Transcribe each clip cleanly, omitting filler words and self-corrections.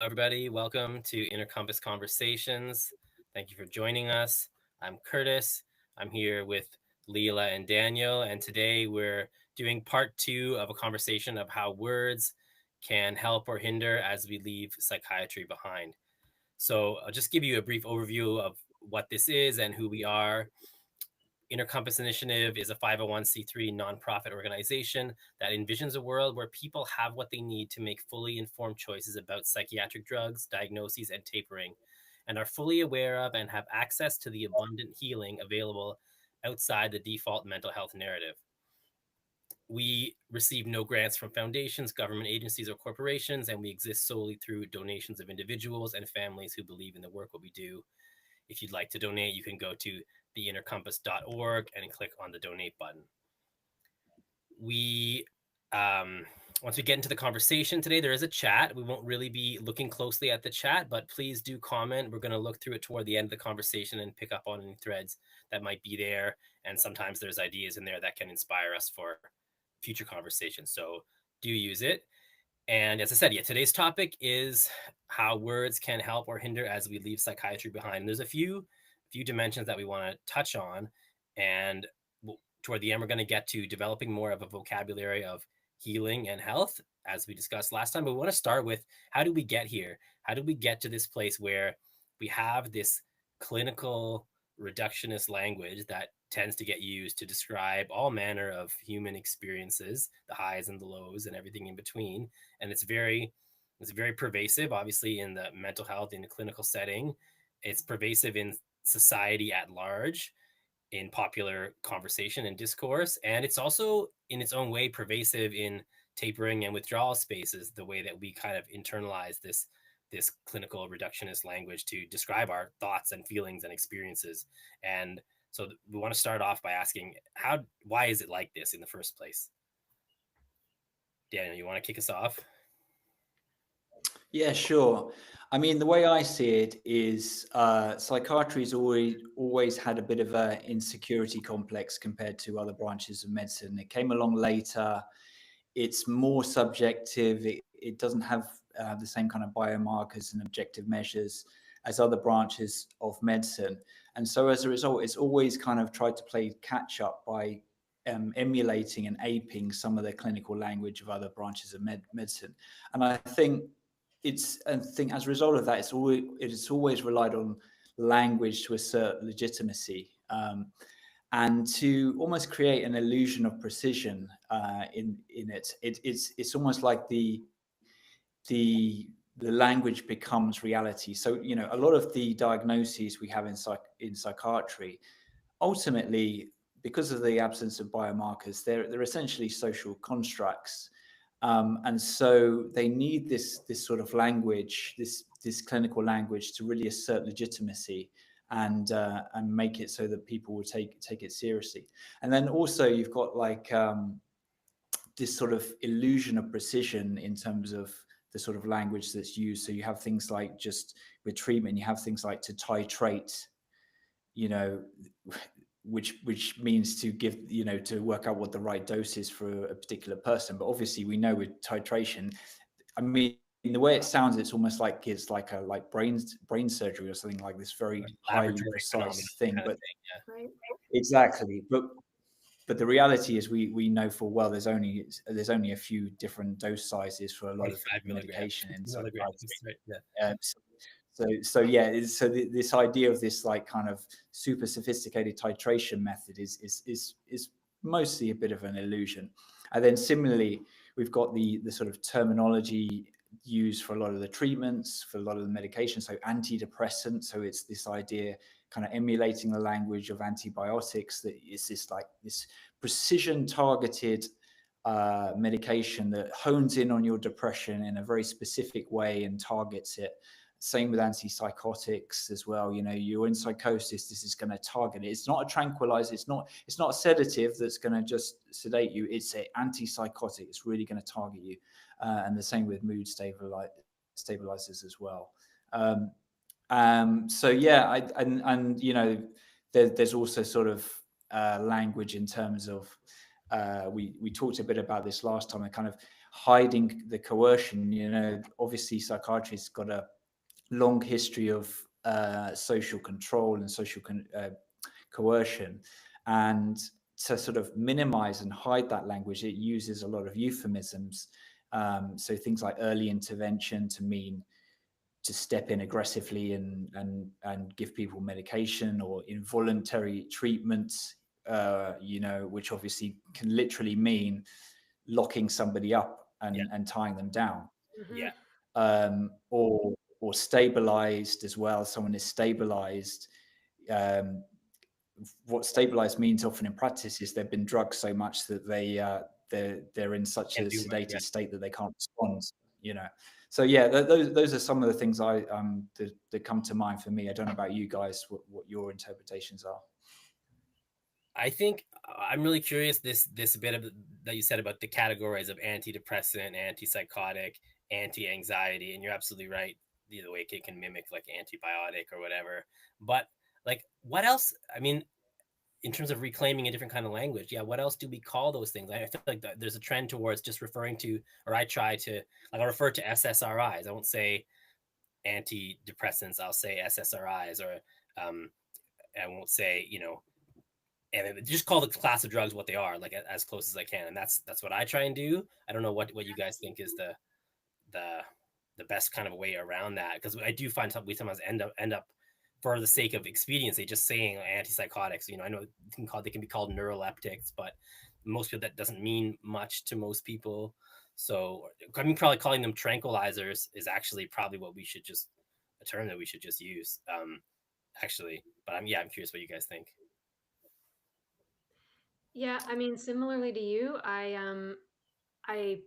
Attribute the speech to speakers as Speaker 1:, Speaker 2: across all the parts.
Speaker 1: everybody. Welcome to Inner Compass Conversations. Thank you for joining us. I'm Curtis. I'm here with Leela and Daniel, and today we're doing part two of a conversation of how words can help or hinder as we leave psychiatry behind. So, I'll just give you a brief overview of what this is and who we are. Inner Compass Initiative is a 501c3 nonprofit organization that envisions a world where people have what they need to make fully informed choices about psychiatric drugs, diagnoses, and tapering, and are fully aware of and have access to the abundant healing available outside the default mental health narrative. We receive no grants from foundations, government agencies, or corporations, and we exist solely through donations of individuals and families who believe in the work what we do. If you'd like to donate, you can go to theinnercompass.org and click on the donate button. We once we get into the conversation today, there is a chat. We won't really be looking closely at the chat, but please do comment. We're going to look through it toward the end of the conversation and pick up on any threads that might be there. And sometimes there's ideas in there that can inspire us for future conversations. So do use it. And as I said, today's topic is how words can help or hinder as we leave psychiatry behind. And there's a few dimensions that we want to touch on. And toward the end, we're going to get to developing more of a vocabulary of healing and health, as we discussed last time. But we want to start with, how do we get here? How do we get to this place where we have this clinical reductionist language that tends to get used to describe all manner of human experiences, the highs and the lows and everything in between? And it's very pervasive, obviously, in the mental health, in the clinical setting. It's pervasive in society at large, in popular conversation and discourse. And it's also, in its own way, pervasive in tapering and withdrawal spaces, the way that we kind of internalize this clinical reductionist language to describe our thoughts and feelings and experiences. And so we want to start off by asking, why is it like this in the first place? Daniel, you want to kick us off?
Speaker 2: Yeah, sure. I mean, the way I see it is psychiatry's always had a bit of an insecurity complex compared to other branches of medicine. It came along later. It's more subjective. It doesn't have the same kind of biomarkers and objective measures as other branches of medicine. And so as a result, it's always kind of tried to play catch up by emulating and aping some of the clinical language of other branches of medicine. And I think as a result of that, it's always relied on language to assert legitimacy, and to almost create an illusion of precision in it. It's almost like the language becomes reality. So a lot of the diagnoses we have in psychiatry, ultimately, because of the absence of biomarkers, they're essentially social constructs. And so they need this sort of language, this clinical language, to really assert legitimacy and make it so that people will take it seriously. And then also you've got like this sort of illusion of precision in terms of the sort of language that's used. So you have things like, just with treatment, you have things like to titrate, which means to give, to work out what the right dose is for a particular person. But obviously we know with titration, I mean, the way it sounds, it's almost like it's like brain surgery or something, like this very highly precise thing.
Speaker 1: Kind of
Speaker 2: But
Speaker 1: thing,
Speaker 3: Right.
Speaker 2: exactly. But the reality is we know full well there's only a few different dose sizes for a lot of
Speaker 1: 5
Speaker 2: medication in
Speaker 1: milligrams,
Speaker 2: psychiatry.
Speaker 1: right?
Speaker 2: So this idea of this like kind of super sophisticated titration method is mostly a bit of an illusion. And then similarly, we've got the sort of terminology used for a lot of the treatments, for a lot of the medication. So antidepressant. So it's this idea, kind of emulating the language of antibiotics, that is this precision targeted medication that hones in on your depression in a very specific way and targets it. Same with antipsychotics as well. You're in psychosis, this is going to target it. It's not a tranquilizer. It's not a sedative that's going to just sedate you. It's an antipsychotic. It's really going to target you. And the same with mood stabilizers as well. So yeah, there's also sort of language in terms of we talked a bit about this last time. A kind of hiding the coercion. Obviously psychiatry's got a long history of social control and social coercion, and to sort of minimize and hide that language, it uses a lot of euphemisms. So things like early intervention to mean to step in aggressively and give people medication, or involuntary treatments, which obviously can literally mean locking somebody up and tying them down.
Speaker 1: Yeah.
Speaker 2: Or stabilized as well. Someone is stabilized. What stabilized means often in practice is they've been drugged so much that they're in such a sedated state that they can't respond. So yeah, those are some of the things that come to mind for me. I don't know about you guys, what your interpretations are.
Speaker 1: I think I'm really curious this bit of that you said about the categories of antidepressant, antipsychotic, anti-anxiety, and you're absolutely right. The way it can mimic like antibiotic or whatever. But like, what else? I mean, in terms of reclaiming a different kind of language, what else do we call those things? I feel like there's a trend towards just referring to, or I try to, like, I'll refer to SSRIs. I won't say antidepressants. I'll say SSRIs, or I won't say, and just call the class of drugs what they are, like as close as I can. And that's what I try and do. I don't know what you guys think is the best kind of way around that, because I do find we sometimes end up for the sake of expediency just saying antipsychotics. I know they can be called neuroleptics, but most people that doesn't mean much to most people. So I mean, probably calling them tranquilizers is actually probably a term that we should just use. Actually, but I'm curious what you guys think.
Speaker 3: Yeah, I mean, similarly to you, I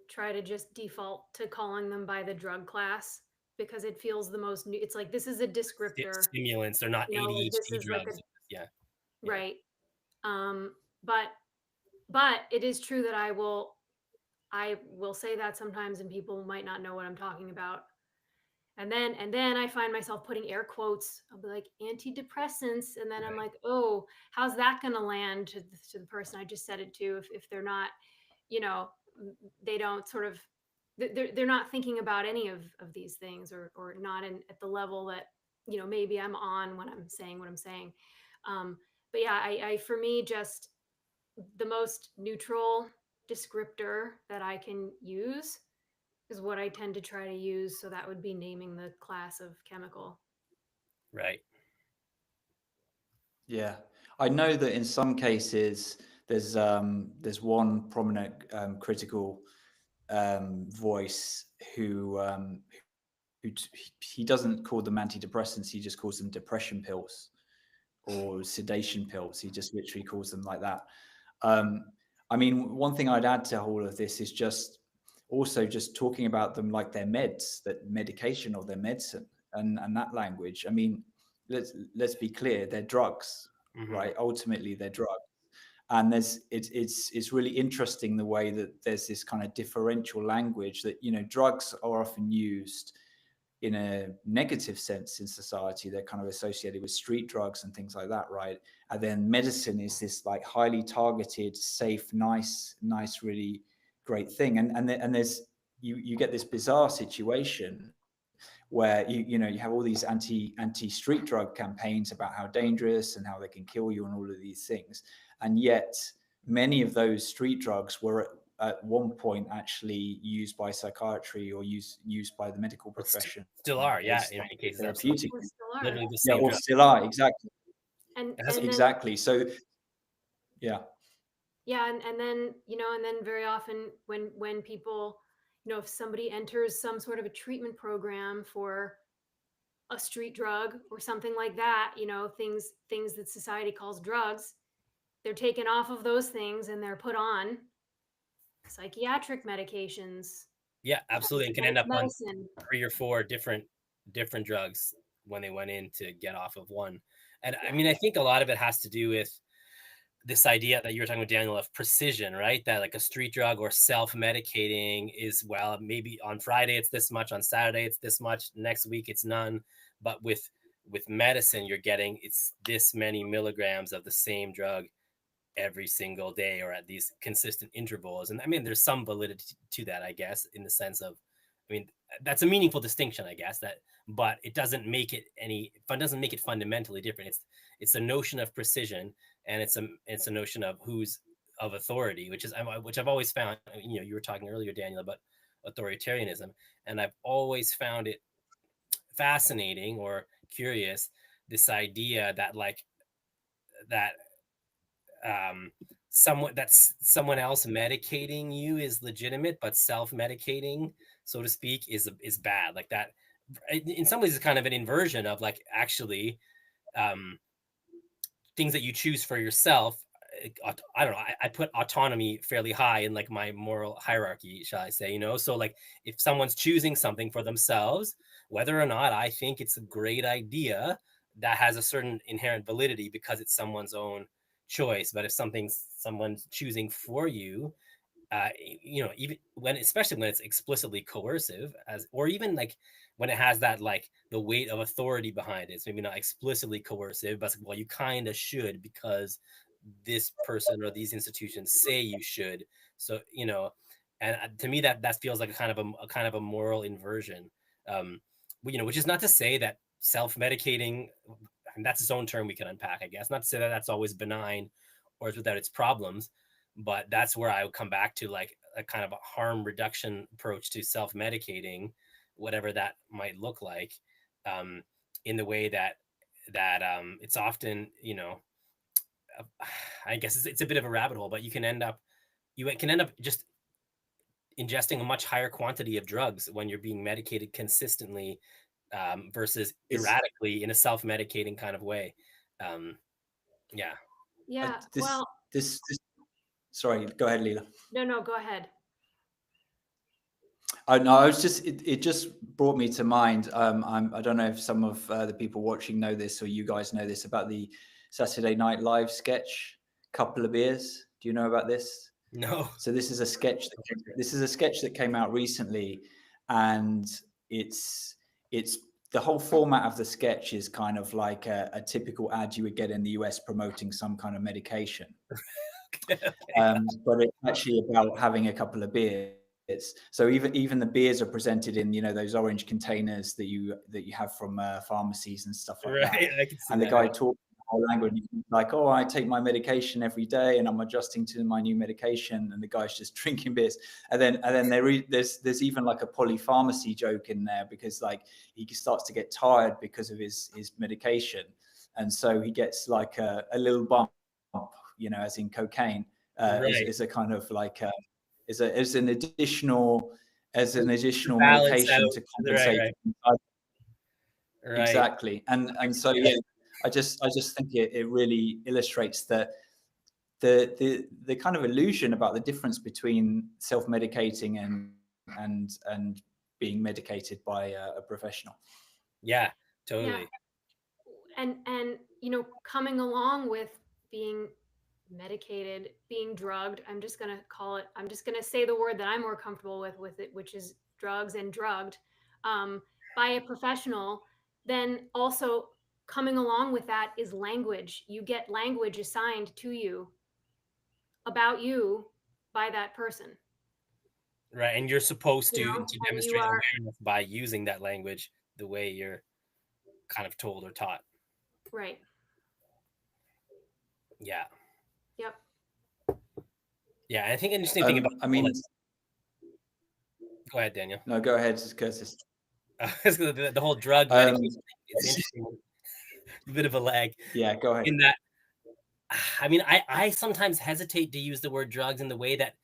Speaker 3: try to just default to calling them by the drug class because it feels the most new. It's like this is a descriptor,
Speaker 1: Stimulants, they're not
Speaker 3: like this
Speaker 1: ADHD
Speaker 3: is like a
Speaker 1: drugs. Yeah.
Speaker 3: right. Um, but it is true that I will say that sometimes and people might not know what I'm talking about. And then I find myself putting air quotes. I'll be like antidepressants, and then I'm like, oh, how's that going to land to the person I just said it to if they're not, you know, they don't sort of they're not thinking about any of these things, or not at the level that maybe I'm on when I'm saying what I'm saying. But yeah, I for me just the most neutral descriptor that I can use is what I tend to try to use. So that would be naming the class of chemical.
Speaker 1: Right.
Speaker 2: Yeah, I know that in some cases there's one prominent critical voice who he doesn't call them antidepressants, he just calls them depression pills or sedation pills. He just literally calls them like that. I mean, one thing I'd add to all of this is just talking about them like they're meds, that medication or their medicine, and that language. I mean, let's be clear, they're drugs, right? Ultimately, they're drugs. And it's really interesting the way that there's this kind of differential language that drugs are often used in a negative sense in society. They're kind of associated with street drugs and things like that, right? And then medicine is this like highly targeted, safe, nice, really great thing. And there's you get this bizarre situation where you have all these anti street drug campaigns about how dangerous and how they can kill you and all of these things, and yet many of those street drugs were at one point actually used by psychiatry or used by the medical profession.
Speaker 1: Still are, in many cases,
Speaker 2: therapeutic.
Speaker 3: Or still are.
Speaker 1: Literally the same
Speaker 2: or
Speaker 1: drug.
Speaker 2: still are, exactly.
Speaker 3: And
Speaker 2: exactly.
Speaker 3: then,
Speaker 2: So yeah.
Speaker 3: Yeah, and then and then very often when people, if somebody enters some sort of a treatment program for a street drug or something like that, things that society calls drugs, they're taken off of those things and they're put on psychiatric medications,
Speaker 1: Yeah, absolutely. And can end up on
Speaker 3: medicine.
Speaker 1: 3 or 4 different drugs when they went in to get off of one. And I mean, I think a lot of it has to do with this idea that you were talking about, Daniel, of precision, right? That like a street drug or self-medicating is, well, maybe on Friday it's this much, on Saturday it's this much, next week it's none. But with medicine, you're getting it's this many milligrams of the same drug every single day or at these consistent intervals. And I mean, there's some validity to that, I guess, in the sense of, I mean, that's a meaningful distinction, I guess, that, but it doesn't make it fundamentally different. It's a notion of precision, and it's a notion of who's of authority, which I've always found. You know, you were talking earlier, Daniel, about authoritarianism, and I've always found it fascinating or curious, this idea that that someone else medicating you is legitimate, but self-medicating, so to speak, is bad. Like that, in some ways, it's kind of an inversion of like actually things that you choose for yourself. I don't know. I put autonomy fairly high in like my moral hierarchy, shall I say? You know, so like if someone's choosing something for themselves, whether or not I think it's a great idea, that has a certain inherent validity because it's someone's own choice. But if someone's choosing for you, you know, even when, especially when it's explicitly coercive, or even like when it has that like the weight of authority behind it, it's maybe not explicitly coercive, but well, you kind of should because this person or these institutions say you should. So, you know, and to me that feels like a kind of a moral inversion. You know, which is not to say that self-medicating, and that's its own term we can unpack, I guess. Not to say that that's always benign or it's without its problems, but that's where I would come back to like a kind of a harm reduction approach to self-medicating, whatever that might look like, in the way that it's often, you know, I guess it's a bit of a rabbit hole, but you can end up just ingesting a much higher quantity of drugs when you're being medicated consistently, versus erratically in a self-medicating kind of way. Yeah.
Speaker 3: Yeah.
Speaker 2: This sorry, go ahead, Leela.
Speaker 3: No, go ahead.
Speaker 2: No, I was just, it just brought me to mind. I don't know if some of the people watching know this, or you guys know this, about the Saturday Night Live sketch, Couple of Beers. Do you know about this?
Speaker 1: No.
Speaker 2: So this is a sketch that came out recently, and it's the whole format of the sketch is kind of like a typical ad you would get in the US promoting some kind of medication. But it's actually about having a couple of beers. So even the beers are presented in, you know, those orange containers that you have from pharmacies and stuff like that.
Speaker 1: I can see
Speaker 2: And the
Speaker 1: that,
Speaker 2: guy
Speaker 1: right?
Speaker 2: talks the whole language, like, oh, I take my medication every day and I'm adjusting to my new medication, and the guy's just drinking beers. And then there's even like a polypharmacy joke in there, because like he starts to get tired because of his medication, and so he gets like a little bump, you know, as in cocaine, is a kind of like as an additional medication to compensate.
Speaker 1: Right.
Speaker 2: Exactly. And so yeah, I just think it really illustrates that the kind of illusion about the difference between self-medicating and being medicated by a professional.
Speaker 1: Yeah, totally.
Speaker 3: Yeah. And you know, coming along with being medicated, being drugged, I'm just going to say the word that I'm more comfortable with it, which is drugs and drugged, by a professional. Then also coming along with that is language. You get language assigned to you about you by that person.
Speaker 1: Right, and you're supposed to
Speaker 3: and
Speaker 1: demonstrate awareness by using that language the way you're kind of told or taught.
Speaker 3: Right.
Speaker 1: Yeah.
Speaker 3: Yep.
Speaker 1: Yeah, I think an interesting thing about,
Speaker 2: I mean,
Speaker 1: go ahead, Daniel.
Speaker 2: No, go ahead, Curtis.
Speaker 1: The whole drug medication thing is interesting. A bit of a lag.
Speaker 2: Yeah, go ahead.
Speaker 1: In that, I mean, I sometimes hesitate to use the word drugs in the way that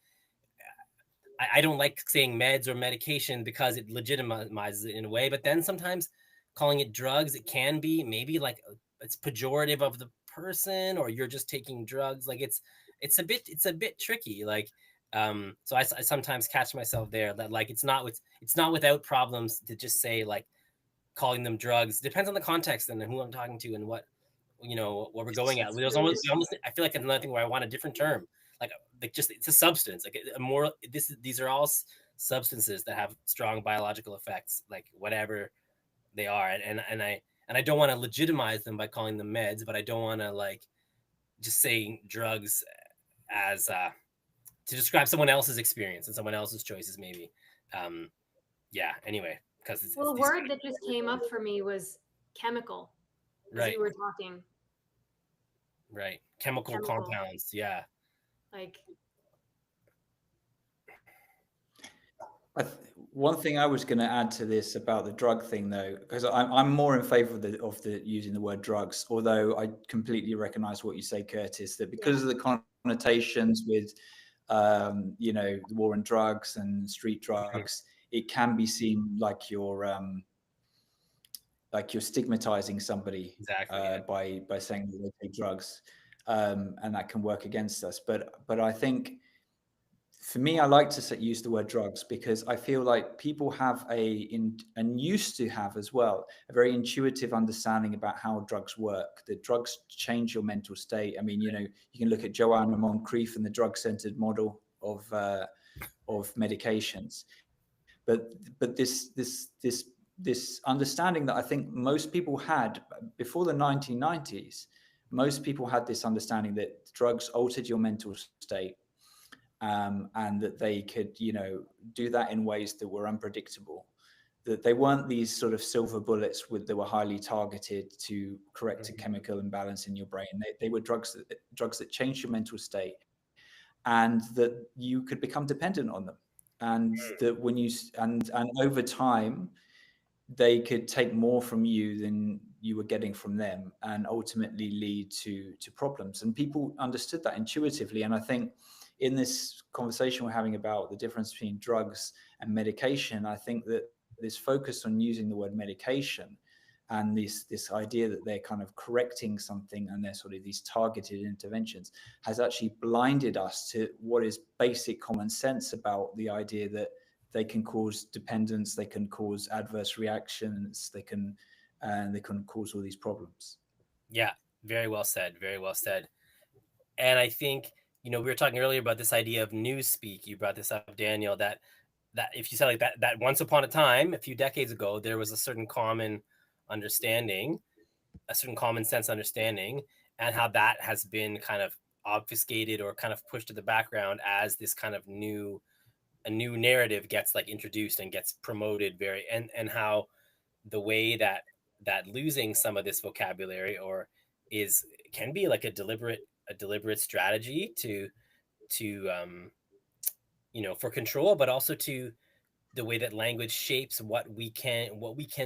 Speaker 1: I don't like saying meds or medication, because it legitimizes it in a way. But then sometimes calling it drugs, it can be maybe like it's pejorative of the person, or you're just taking drugs. Like it's a bit tricky. Like, so I sometimes catch myself there that like it's not without problems to just say like calling them drugs. Depends on the context and who I'm talking to and what, you know, what we're going at. There's almost I feel like another thing where I want a different term. Like just it's a substance, like a more these are all substances that have strong biological effects, like whatever they are, and I don't want to legitimize them by calling them meds, but I don't want to like just saying drugs as to describe someone else's experience and someone else's choices, maybe. Yeah. Anyway, because
Speaker 3: Well, a word that just came up for me was chemical, as
Speaker 1: right,
Speaker 3: you were talking.
Speaker 1: right, chemical compounds. Yeah.
Speaker 3: Like,
Speaker 2: One thing I was going to add to this about the drug thing, though, because I'm more in favor of the using the word drugs, although I completely recognize what you say, Curtis, that because of the connotations with, the war on drugs and street drugs, it can be seen like you're stigmatizing somebody
Speaker 1: Exactly.
Speaker 2: by saying that they take drugs, and that can work against us. But I think, for me, I like to use the word drugs because I feel like people have and used to have as well, a very intuitive understanding about how drugs work. That drugs change your mental state. I mean, you can look at Joanna Moncrief and the drug-centered model of medications. But this understanding that I think most people had before the 1990s, most people had this understanding that drugs altered your mental state. And that they could, do that in ways that were unpredictable. That they weren't these sort of silver bullets that were highly targeted to correct a chemical imbalance in your brain. They were drugs that changed your mental state, and that you could become dependent on them. And that when you and over time, they could take more from you than you were getting from them, and ultimately lead to problems. And people understood that intuitively. And I think in this conversation we're having about the difference between drugs and medication, I think that this focus on using the word medication and this idea that they're kind of correcting something and they're sort of these targeted interventions has actually blinded us to what is basic common sense about the idea that they can cause dependence, they can cause adverse reactions, they can cause all these problems.
Speaker 1: Yeah. Very well said. Very well said. And I think, we were talking earlier about this idea of newspeak. You brought this up, Daniel, that if you said like that once upon a time, a few decades ago, there was a certain common understanding, a certain common sense understanding, and how that has been kind of obfuscated or kind of pushed to the background as this kind of a new narrative gets like introduced and gets promoted and how the way that losing some of this vocabulary can be like a deliberate strategy to for control, but also to the way that language shapes what we can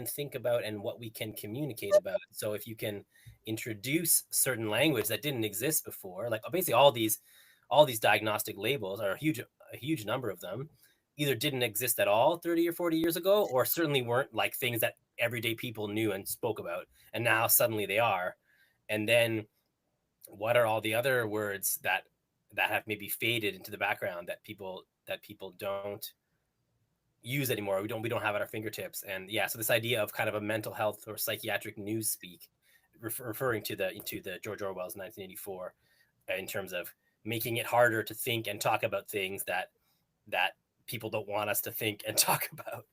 Speaker 1: think about and what we can communicate about. So if you can introduce certain language that didn't exist before, like basically all these diagnostic labels, are a huge number of them, either didn't exist at all 30 or 40 years ago, or certainly weren't like things that everyday people knew and spoke about, and now suddenly they are. And then what are all the other words that have maybe faded into the background that people don't use anymore, we don't have at our fingertips? And yeah, so this idea of kind of a mental health or psychiatric news speak, referring to the George Orwell's 1984, in terms of making it harder to think and talk about things that people don't want us to think and talk about.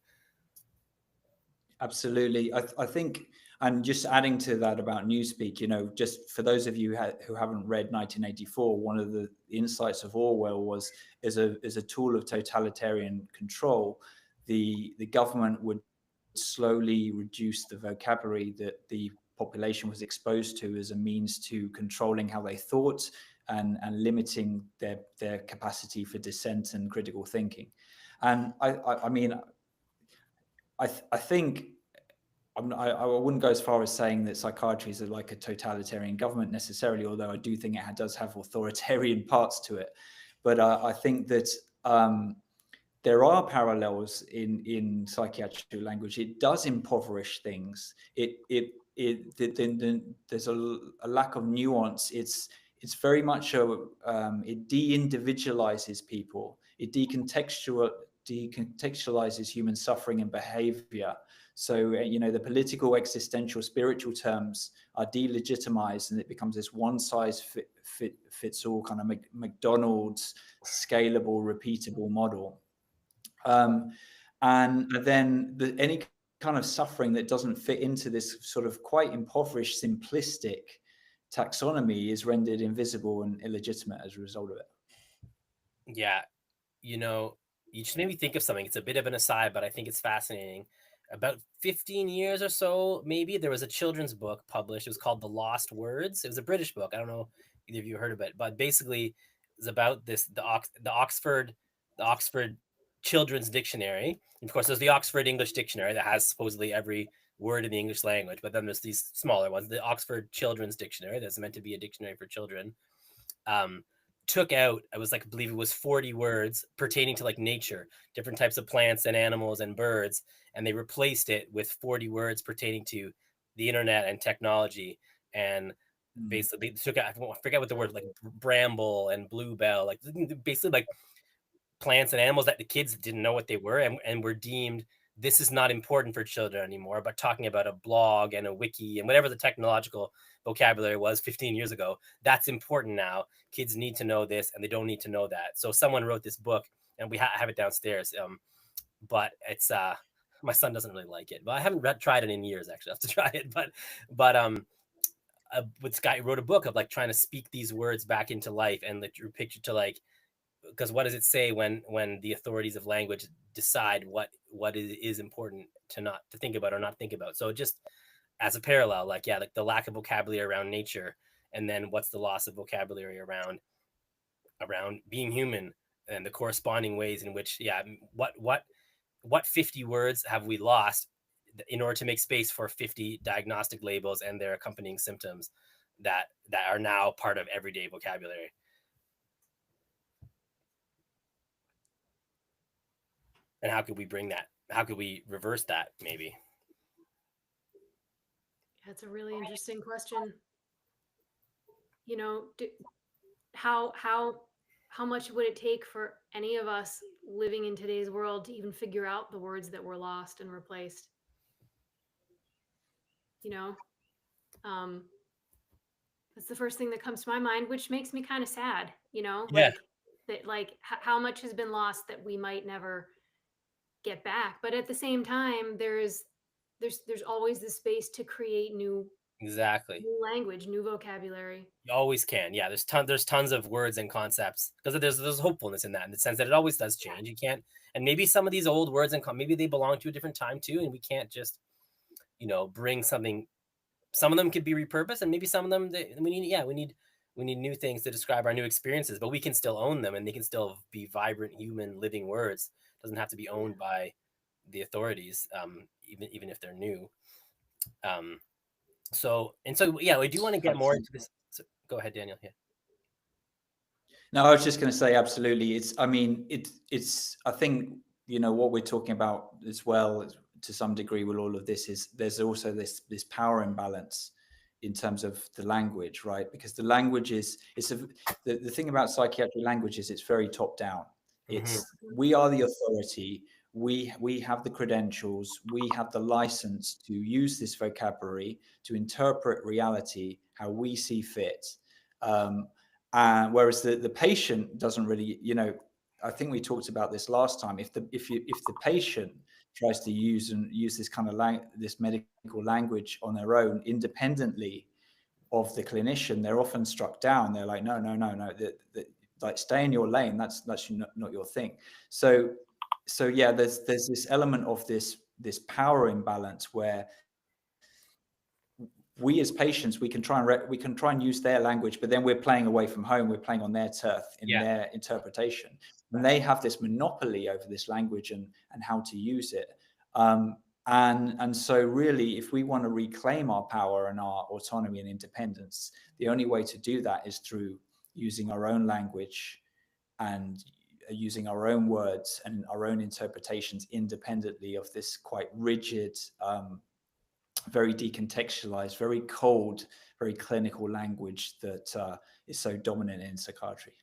Speaker 2: Absolutely. I think, and just adding to that about newspeak, just for those of you who haven't read 1984, one of the insights of Orwell was, as a tool of totalitarian control, the government would slowly reduce the vocabulary that the population was exposed to as a means to controlling how they thought and limiting their capacity for dissent and critical thinking. And I mean, I think I wouldn't go as far as saying that psychiatry is like a totalitarian government necessarily, although I do think it does have authoritarian parts to it. But I think that there are parallels in psychiatric language. It does impoverish things. There's a lack of nuance. It's very much it de-individualizes people. It decontextualizes human suffering and behavior. So, the political, existential, spiritual terms are delegitimized, and it becomes this one size fits all kind of McDonald's scalable, repeatable model. And then any kind of suffering that doesn't fit into this sort of quite impoverished, simplistic taxonomy is rendered invisible and illegitimate as a result of it.
Speaker 1: Yeah, you know, you just made me think of something. It's a bit of an aside, but I think it's fascinating. About 15 years or so, maybe, there was a children's book published. It was called The Lost Words. It was a British book. I don't know if either of you heard of it, but basically it's about this the Oxford Children's Dictionary. And of course, there's the Oxford English Dictionary that has supposedly every word in the English language, but then there's these smaller ones, the Oxford Children's Dictionary, that's meant to be a dictionary for children. um, Took out, I was like, I believe it was 40 words pertaining to like nature, different types of plants and animals and birds, and they replaced it with 40 words pertaining to the internet and technology. And
Speaker 2: Mm.
Speaker 1: basically they took out, I forget what the word, like bramble and bluebell, like basically like plants and animals that the kids didn't know what they were, and were deemed, this is not important for children anymore. But talking about a blog and a wiki and whatever the technological vocabulary was 15 years ago, that's important now. Kids need to know this and they don't need to know that. So someone wrote this book, and we have it downstairs. But it's my son doesn't really like it, but I haven't tried it in years. Actually, I have to try it. But this guy wrote a book of like trying to speak these words back into life, and like drew picture to like, because what does it say when the authorities of language decide what is important to not to think about or not think about? So just as a parallel, like, yeah, like the lack of vocabulary around nature, and then what's the loss of vocabulary around being human, and the corresponding ways in which, yeah, what 50 words have we lost in order to make space for 50 diagnostic labels and their accompanying symptoms that are now part of everyday vocabulary? And how could we bring that, how could we reverse that, maybe?
Speaker 3: That's a really interesting question. You know, how much would it take for any of us living in today's world to even figure out the words that were lost and replaced? You know, um, that's the first thing that comes to my mind, which makes me kind of sad. You know,
Speaker 1: Yeah,
Speaker 3: like that, like how much has been lost that we might never get back. But at the same time, there's always the space to create
Speaker 1: exactly.
Speaker 3: new language, new vocabulary.
Speaker 1: You always can. Yeah, there's tons of words and concepts, because there's hopefulness in that, in the sense that it always does
Speaker 3: Yeah.
Speaker 1: change. You can't, and maybe some of these old words and maybe they belong to a different time too, and we can't just, bring something. Some of them could be repurposed, and maybe some of them we need, yeah, we need new things to describe our new experiences, but we can still own them, and they can still be vibrant human living words. It doesn't have to be owned by the authorities, even if they're new. um so yeah, we do want to get more into this. So, go ahead, Daniel. Yeah.
Speaker 2: No, I was just going to say, absolutely. I mean, it's, I think, what we're talking about as well, to some degree, with all of this, is there's also this power imbalance in terms of the language, right? Because the language the thing about psychiatric language is it's very top down.
Speaker 1: Hmm.
Speaker 2: It's, we are the authority. We have the credentials. We have the license to use this vocabulary to interpret reality how we see fit. Um, whereas the patient doesn't really, I think we talked about this last time. If the patient tries to use this kind of this medical language on their own, independently of the clinician, they're often struck down. They're like, no, no, no, no, like, stay in your lane. That's not your thing. So yeah, there's this element of this power imbalance where we as patients, we can try and use their language, but then we're playing away from home. We're playing on their turf in
Speaker 1: Yeah.
Speaker 2: their interpretation, and they have this monopoly over this language and how to use it. And so really, if we want to reclaim our power and our autonomy and independence, the only way to do that is through using our own language and using our own words and our own interpretations independently of this quite rigid, very decontextualized, very cold, very clinical language that is so dominant in psychiatry.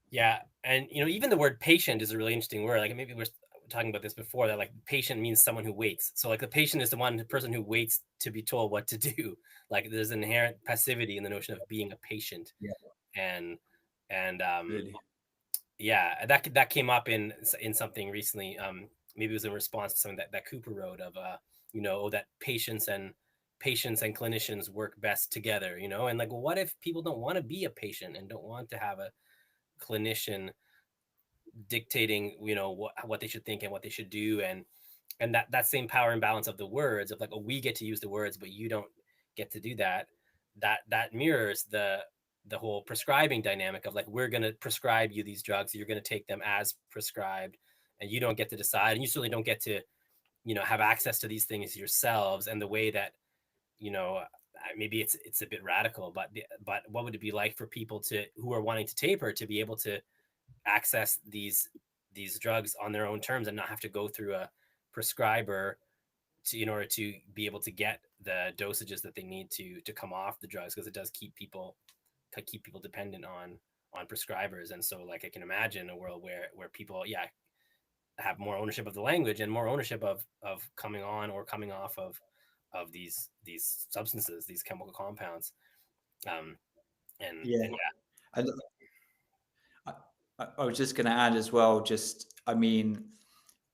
Speaker 1: Yeah, and even the word patient is a really interesting word. Like, maybe we're talking about this before, that like patient means someone who waits. So like the patient is the person who waits to be told what to do. Like, there's inherent passivity in the notion of being a patient.
Speaker 2: Yeah,
Speaker 1: and and
Speaker 2: really.
Speaker 1: yeah, that came up in something recently. Maybe it was in response to something that Cooper wrote of, that patients and clinicians work best together. And like, well, what if people don't want to be a patient and don't want to have clinician dictating, what they should think and what they should do, and that same power imbalance of the words of like, oh, we get to use the words, but you don't get to do that. That mirrors the whole prescribing dynamic of like, we're going to prescribe you these drugs, you're going to take them as prescribed, and you don't get to decide, and you certainly don't get to have access to these things yourselves. And the way that maybe it's a bit radical, but what would it be like for people who are wanting to taper to be able to access these drugs on their own terms and not have to go through a prescriber in order to be able to get the dosages that they need to come off the drugs, because it does keep people dependent on prescribers. And so, like, I can imagine a world where people have more ownership of the language and more ownership of coming on or coming off of these substances, these chemical compounds. And
Speaker 2: I was just going to add as well,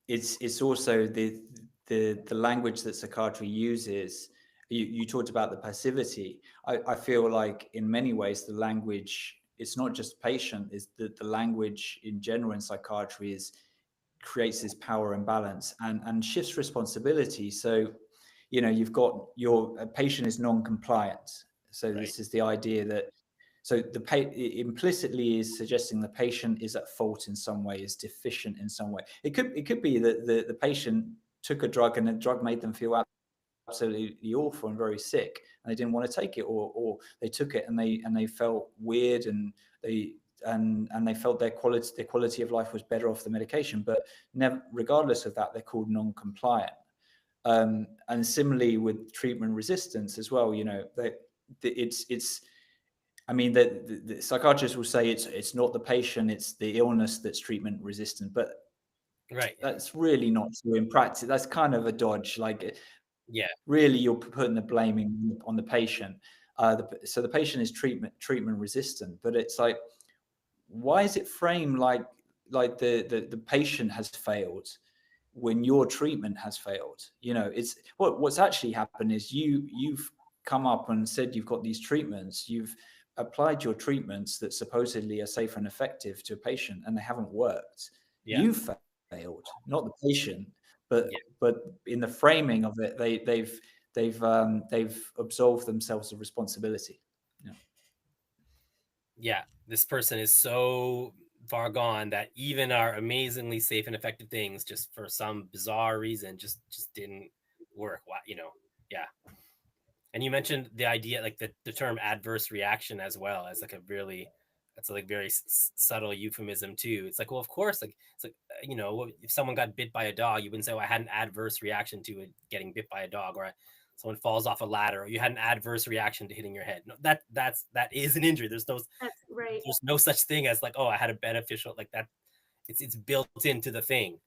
Speaker 2: it's also the language that psychiatry uses. You talked about the passivity. I feel like in many ways the language, it's not just patient, is the language in general in psychiatry creates this power imbalance and shifts responsibility. So, you've got a patient is non-compliant. So right. This is the idea that, so implicitly is suggesting the patient is at fault in some way, is deficient in some way. It could be that the patient took a drug and the drug made them feel absolutely awful and very sick, and they didn't want to take it, or they took it and they felt weird, and they felt their quality of life was better off the medication. But regardless of that, they're called non-compliant. And similarly with treatment resistance as well, the psychiatrists will say it's not the patient, it's the illness that's treatment resistant, but
Speaker 1: right,
Speaker 2: that's really not true in practice. That's kind of a dodge. Really, you're putting the blaming on the patient. So the patient is treatment resistant, but it's like, why is it framed like the patient has failed when your treatment has failed? It's what's actually happened is you've come up and said you've got these treatments, you've applied your treatments that supposedly are safe and effective to a patient, and they haven't worked. You failed, not the patient. But in the framing of it, they've absolved themselves of responsibility.
Speaker 1: This person is so far gone that even our amazingly safe and effective things, just for some bizarre reason, just didn't work. And you mentioned the idea, like the term adverse reaction as well, as like that's a very subtle euphemism too. It's like, well, of course, like it's like, if someone got bit by a dog, you wouldn't say, oh, I had an adverse reaction to it getting bit by a dog, or someone falls off a ladder, or you had an adverse reaction to hitting your head. No, that is an injury. That's right. There's no such thing as like, oh, I had a beneficial, like that. It's built into the thing.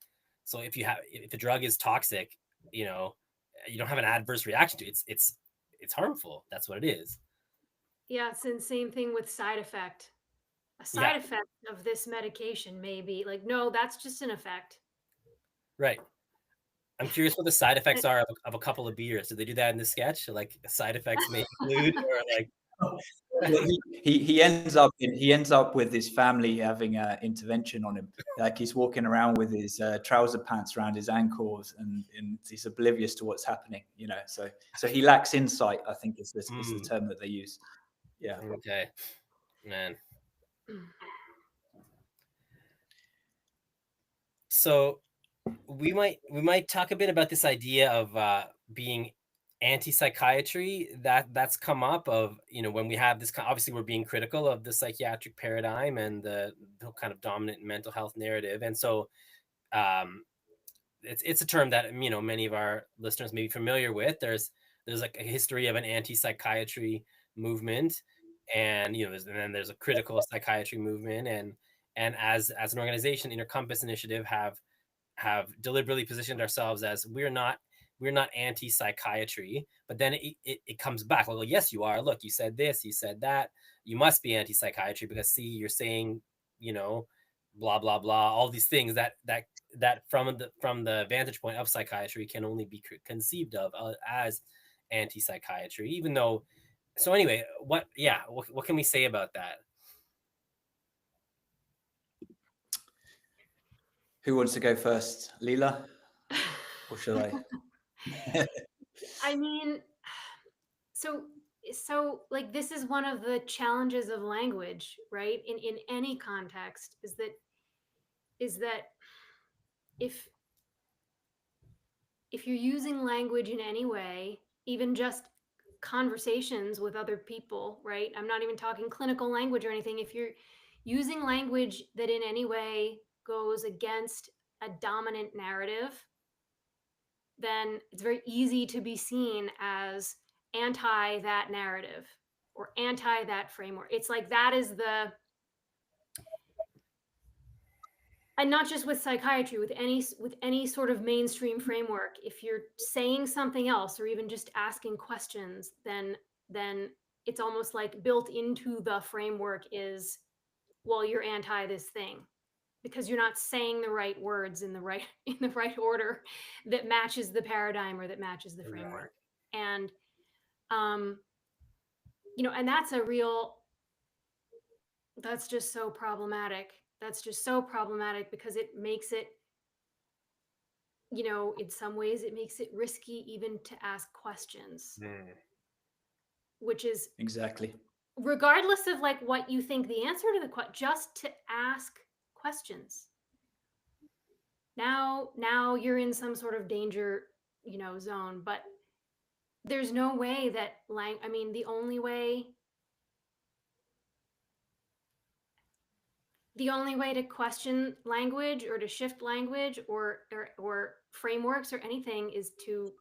Speaker 1: So if the drug is toxic, you don't have an adverse reaction to it. It's harmful. That's what it is.
Speaker 3: Yeah, it's the same thing with side effect. A side effect of this medication may be like, no, that's just an effect.
Speaker 1: Right. I'm curious what the side effects are of a couple of beers. Did they do that in the sketch? Like, side effects may include, or like.
Speaker 2: He ends up with his family having an intervention on him. Like, he's walking around with his trouser pants around his ankles, and he's oblivious to what's happening. So he lacks insight, I think is the term that they use. Yeah.
Speaker 1: Okay, man. So we might talk a bit about this idea of being anti-psychiatry that's come up of, when we have this obviously we're being critical of the psychiatric paradigm and the kind of dominant mental health narrative. And so it's a term that many of our listeners may be familiar with. There's like a history of an anti-psychiatry movement, and then there's a critical psychiatry movement, and as an organization, Intercompass Initiative have deliberately positioned ourselves as we're not anti-psychiatry, but then it comes back. Well, yes, you are. Look, you said this, you said that. You must be anti-psychiatry because, see, you're saying, blah blah blah, all these things that from the vantage point of psychiatry can only be conceived of as anti-psychiatry, even though. So anyway, what can we say about that?
Speaker 2: Who wants to go first, Leela, or should I?
Speaker 3: I mean, so like this is one of the challenges of language, right? In any context, is that if you're using language in any way, even just conversations with other people, right? I'm not even talking clinical language or anything. If you're using language that in any way goes against a dominant narrative, then it's very easy to be seen as anti that narrative or anti that framework. It's like that is the, and not just with psychiatry, with any sort of mainstream framework. If you're saying something else or even just asking questions, then it's almost like built into the framework is, well, you're anti this thing because you're not saying the right words in the right order that matches the paradigm or that matches the framework. Right. And and that's just so problematic. That's just so problematic because it makes it, in some ways it makes it risky even to ask questions. Which is
Speaker 2: exactly,
Speaker 3: regardless of like what you think the answer to the question, just to ask questions. Now you're in some sort of danger, zone, but there's no way that the only way to question language or to shift language or frameworks or anything is to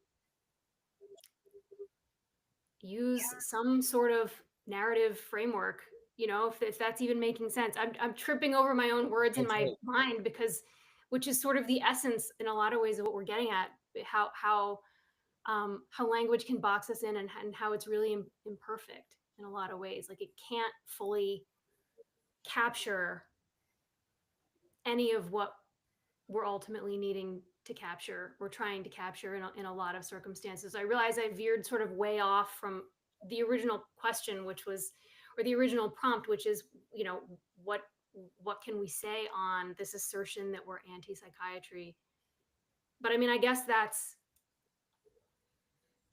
Speaker 3: use some sort of narrative framework, if that's even making sense. I'm tripping over my own words in my mind because, which is sort of the essence in a lot of ways of what we're getting at, how language can box us in and how it's really imperfect in a lot of ways. Like it can't fully capture any of what we're ultimately needing to capture or trying to capture in a lot of circumstances. I realize I veered sort of way off from the original question, or the original prompt, which is, what can we say on this assertion that we're anti-psychiatry? But I mean, I guess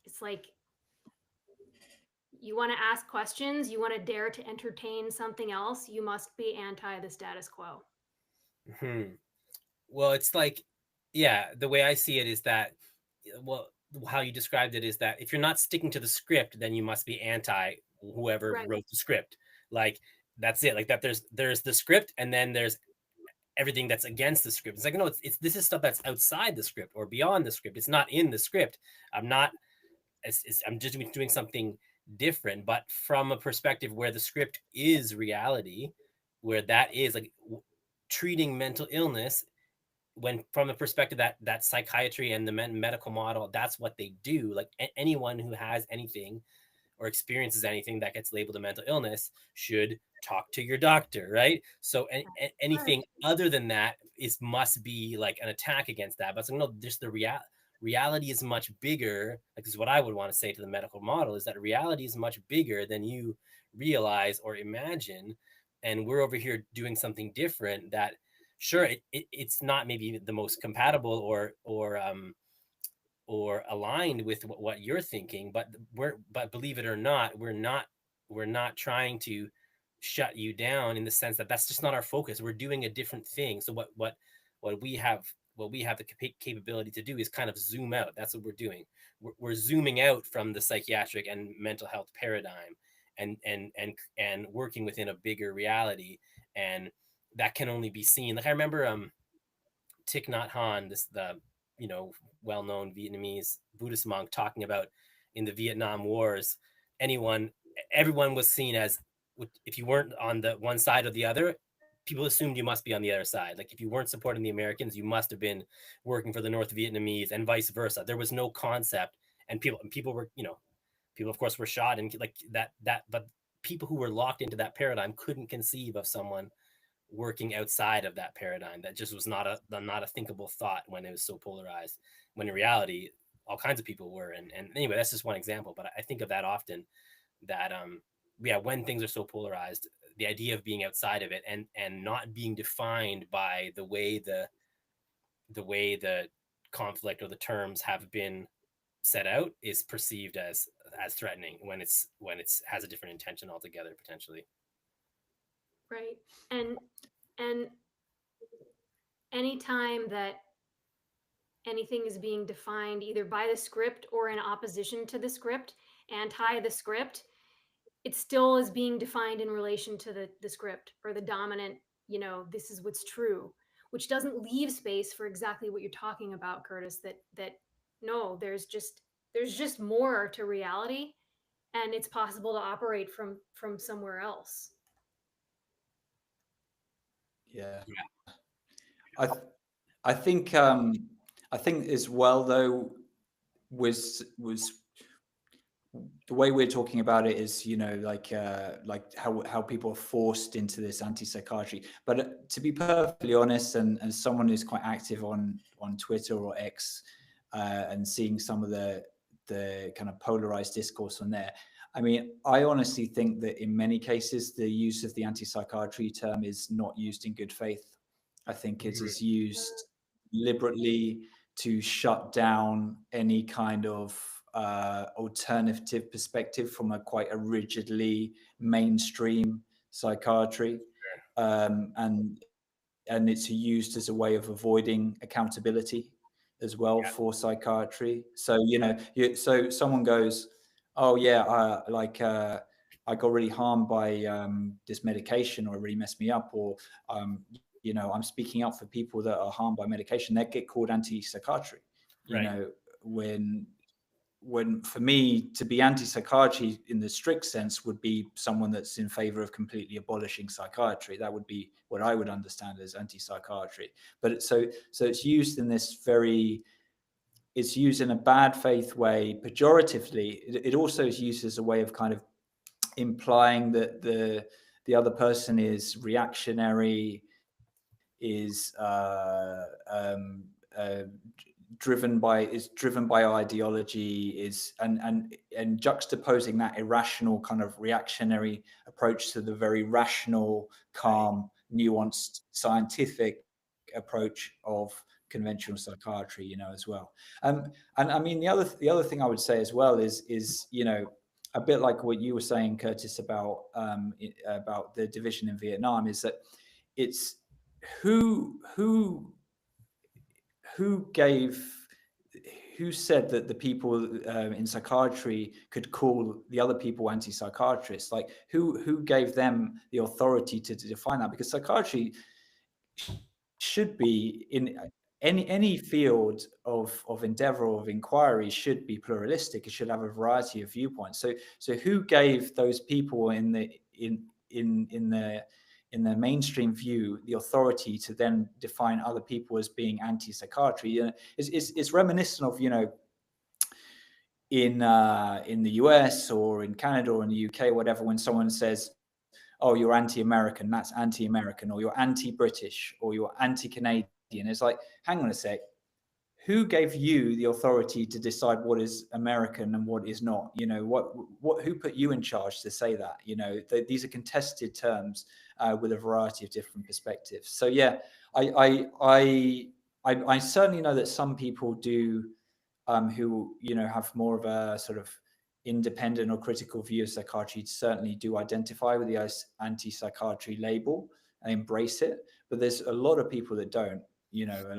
Speaker 3: it's like, you want to ask questions, you want to dare to entertain something else, you must be anti the status quo.
Speaker 1: Well, it's like, yeah, the way I see it is that, well, how you described it is that if you're not sticking to the script, then you must be anti whoever wrote the script. Like, that's it. Like that there's the script and then there's everything that's against the script. It's like, no, it's this is stuff that's outside the script or beyond the script. It's not in the script. I'm just doing something different, but from a perspective where the script is reality, where that is like treating mental illness, when from the perspective that psychiatry and the medical model, that's what they do. Like anyone who has anything or experiences anything that gets labeled a mental illness should talk to your doctor, right? So anything other than that must be like an attack against that. But so no, just the reality is much bigger. Like this is what I would want to say to the medical model, is that reality is much bigger than you realize or imagine. And we're over here doing something different that, sure, it's not maybe the most compatible or aligned with what you're thinking, but believe it or not, we're not trying to shut you down, in the sense that that's just not our focus. We're doing a different thing. So what we have the capability to do is kind of zoom out. That's what we're doing. We're zooming out from the psychiatric and mental health paradigm and working within a bigger reality. And that can only be seen. Like I remember Thich Nhat Hanh, the well-known Vietnamese Buddhist monk, talking about in the Vietnam Wars, everyone was seen as, if you weren't on the one side or the other, people assumed you must be on the other side. Like if you weren't supporting the Americans, you must have been working for the North Vietnamese, and vice versa. There was no concept, and people were, people of course were shot and like that, but people who were locked into that paradigm couldn't conceive of someone working outside of that paradigm. That just was not a thinkable thought when it was so polarized, when in reality all kinds of people were. And anyway, that's just one example, but I think of that often, that when things are so polarized, the idea of being outside of it and not being defined by the way the the way the conflict or the terms have been set out is perceived as threatening when it's has a different intention altogether, potentially.
Speaker 3: Right. And anytime that anything is being defined either by the script or in opposition to the script, anti the script, it still is being defined in relation to the script or the dominant, this is what's true, which doesn't leave space for exactly what you're talking about, Curtis, that no, there's just more to reality, and it's possible to operate from somewhere else.
Speaker 2: Yeah. I think as well though was the way we're talking about it is, like how people are forced into this anti-psychiatry. But to be perfectly honest, and as someone who's quite active on Twitter or X, and seeing some of the kind of polarized discourse on there, I mean, I honestly think that in many cases the use of the anti-psychiatry term is not used in good faith. I think it is used deliberately to shut down any kind of alternative perspective from quite a rigidly mainstream psychiatry, and it's used as a way of avoiding accountability as well for psychiatry. So so someone goes, oh yeah, I got really harmed by this medication, or it really messed me up, or I'm speaking up for people that are harmed by medication. That get called anti-psychiatry. When for me, to be anti-psychiatry in the strict sense would be someone that's in favor of completely abolishing psychiatry. That would be what I would understand as anti-psychiatry. But so it's used in this it's used in a bad faith way, pejoratively. It also is used as a way of kind of implying that the other person is reactionary, is driven by ideology, and juxtaposing that irrational kind of reactionary approach to the very rational, calm, nuanced, scientific approach of conventional psychiatry, as well. And I mean, the other thing I would say as well is a bit like what you were saying, Curtis, about the division in Vietnam, is that it's who said that the people in psychiatry could call the other people anti-psychiatrists? Like who gave them the authority to define that? Because psychiatry should be, in any field of endeavor or of inquiry, should be pluralistic. It should have a variety of viewpoints. So who gave those people in the mainstream view the authority to then define other people as being anti-psychiatry? It's reminiscent of in the US or in Canada or in the UK, whatever, when someone says, oh, you're anti-American, that's anti-American, or you're anti-British, or you're anti-Canadian. It's like, hang on a sec, who gave you the authority to decide what is American and what is not? Who put you in charge to say that? These are contested terms with a variety of different perspectives. So yeah, I certainly know that some people do, who have more of a sort of independent or critical view of psychiatry, certainly do identify with the anti-psychiatry label and embrace it. But there's a lot of people that don't,